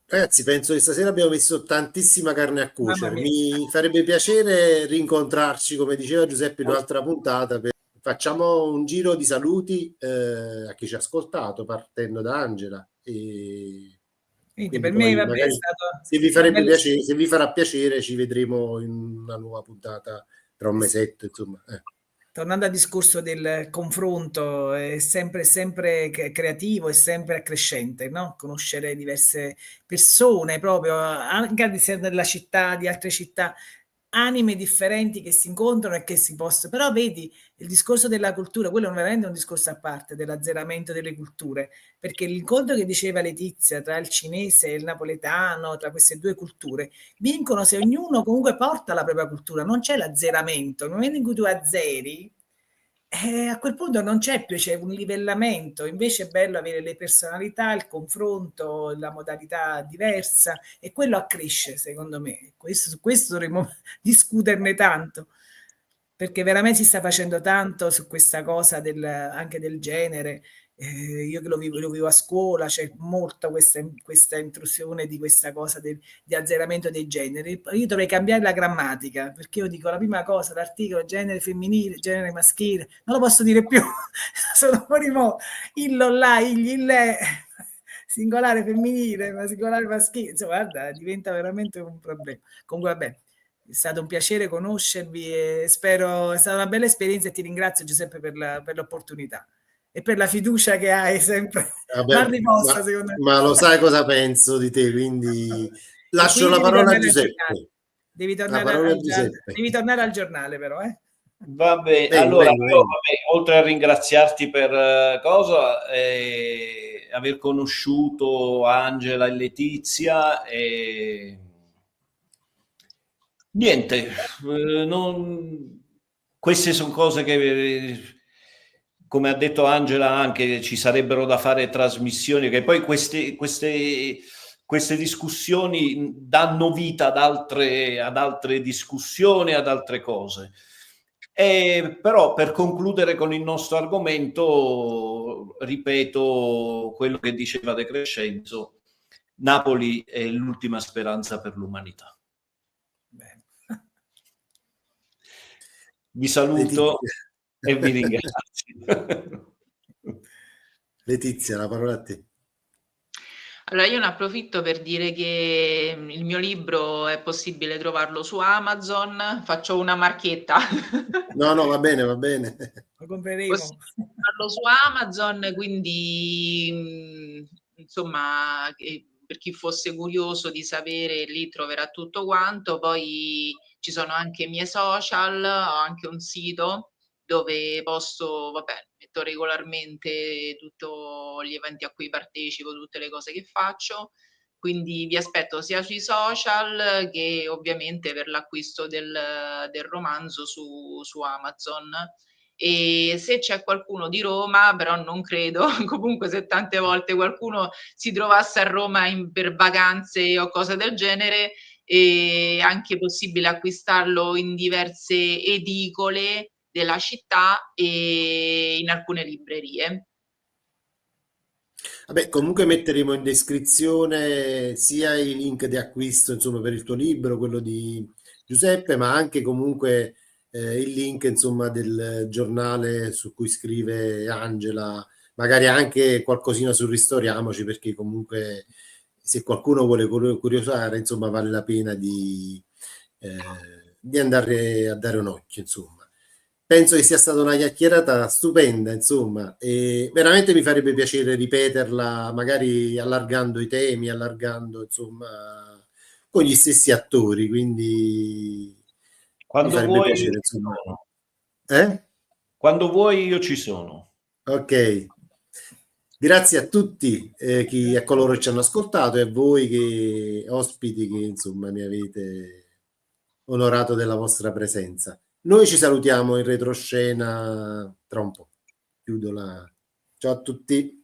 Ragazzi, penso che stasera abbiamo messo tantissima carne a cuocere. Mi farebbe piacere rincontrarci, come diceva Giuseppe, in un'altra puntata per facciamo un giro di saluti a chi ci ha ascoltato, partendo da Angela. Per me vabbè, è stato se vi farebbe piacere, se vi farà piacere, ci vedremo in una nuova puntata tra un mesetto, insomma. Tornando al discorso del confronto, è sempre creativo e sempre accrescente, no? Conoscere diverse persone, proprio anche della città, di altre città, anime differenti che si incontrano e che si possono. Però vedi, il discorso della cultura, quello è veramente un discorso a parte, dell'azzeramento delle culture, perché l'incontro che diceva Letizia tra il cinese e il napoletano, tra queste due culture, vincono se ognuno comunque porta la propria cultura, non c'è l'azzeramento. Nel momento in cui tu azzeri, a quel punto non c'è più, c'è un livellamento. Invece è bello avere le personalità, il confronto, la modalità diversa, e quello accresce, secondo me. Su questo dovremmo discuterne tanto, perché veramente si sta facendo tanto su questa cosa anche del genere. Io che lo vivo a scuola, c'è molta questa intrusione di questa cosa di azzeramento dei generi. Io dovrei cambiare la grammatica, perché io dico la prima cosa, l'articolo genere femminile, genere maschile, non lo posso dire più, sono fuori mo, illo là, igli, ille, singolare femminile, ma singolare maschile, insomma, guarda, diventa veramente un problema. Comunque vabbè, è stato un piacere conoscervi e spero, è stata una bella esperienza, e ti ringrazio Giuseppe per l'opportunità e per la fiducia che hai sempre. Vabbè, Riposta, secondo me. ma lo sai cosa penso di te, quindi lascio la parola a Giuseppe. Devi tornare al giornale però, Va bene, allora io, oltre a ringraziarti per aver conosciuto Angela e Letizia, niente, queste sono cose che, come ha detto Angela, anche ci sarebbero da fare trasmissioni, che poi queste discussioni danno vita ad altre discussioni, ad altre cose. Però per concludere con il nostro argomento, ripeto quello che diceva De Crescenzo: Napoli è l'ultima speranza per l'umanità. Bene. Vi saluto e vi ringrazio. Letizia, la parola a te. Allora, io ne approfitto per dire che il mio libro è possibile trovarlo su Amazon. Faccio una marchetta. No, va bene, va bene. Lo compreremo. Trovarlo su Amazon, quindi insomma, per chi fosse curioso di sapere, lì troverà tutto quanto. Poi ci sono anche i miei social, ho anche un sito dove posto, metto regolarmente tutti gli eventi a cui partecipo, tutte le cose che faccio, quindi vi aspetto sia sui social che ovviamente per l'acquisto del romanzo su Amazon. E se c'è qualcuno di Roma, però non credo, comunque se tante volte qualcuno si trovasse a Roma per vacanze o cose del genere, è anche possibile acquistarlo in diverse edicole della città e in alcune librerie. Vabbè, comunque metteremo in descrizione sia i link di acquisto, insomma, per il tuo libro, quello di Giuseppe, ma anche comunque il link, insomma, del giornale su cui scrive Angela, magari anche qualcosina su Ristoriamoci, perché comunque se qualcuno vuole curiosare, insomma, vale la pena di andare a dare un occhio, insomma. Penso che sia stata una chiacchierata stupenda, insomma, e veramente mi farebbe piacere ripeterla, magari allargando i temi, insomma, con gli stessi attori, quindi quando mi farebbe vuoi, piacere, insomma. Quando vuoi io ci sono. Ok. Grazie a tutti, a coloro che ci hanno ascoltato, e a voi che ospiti che insomma mi avete onorato della vostra presenza. Noi ci salutiamo in retroscena tra un po'. Chiudo la... Ciao a tutti.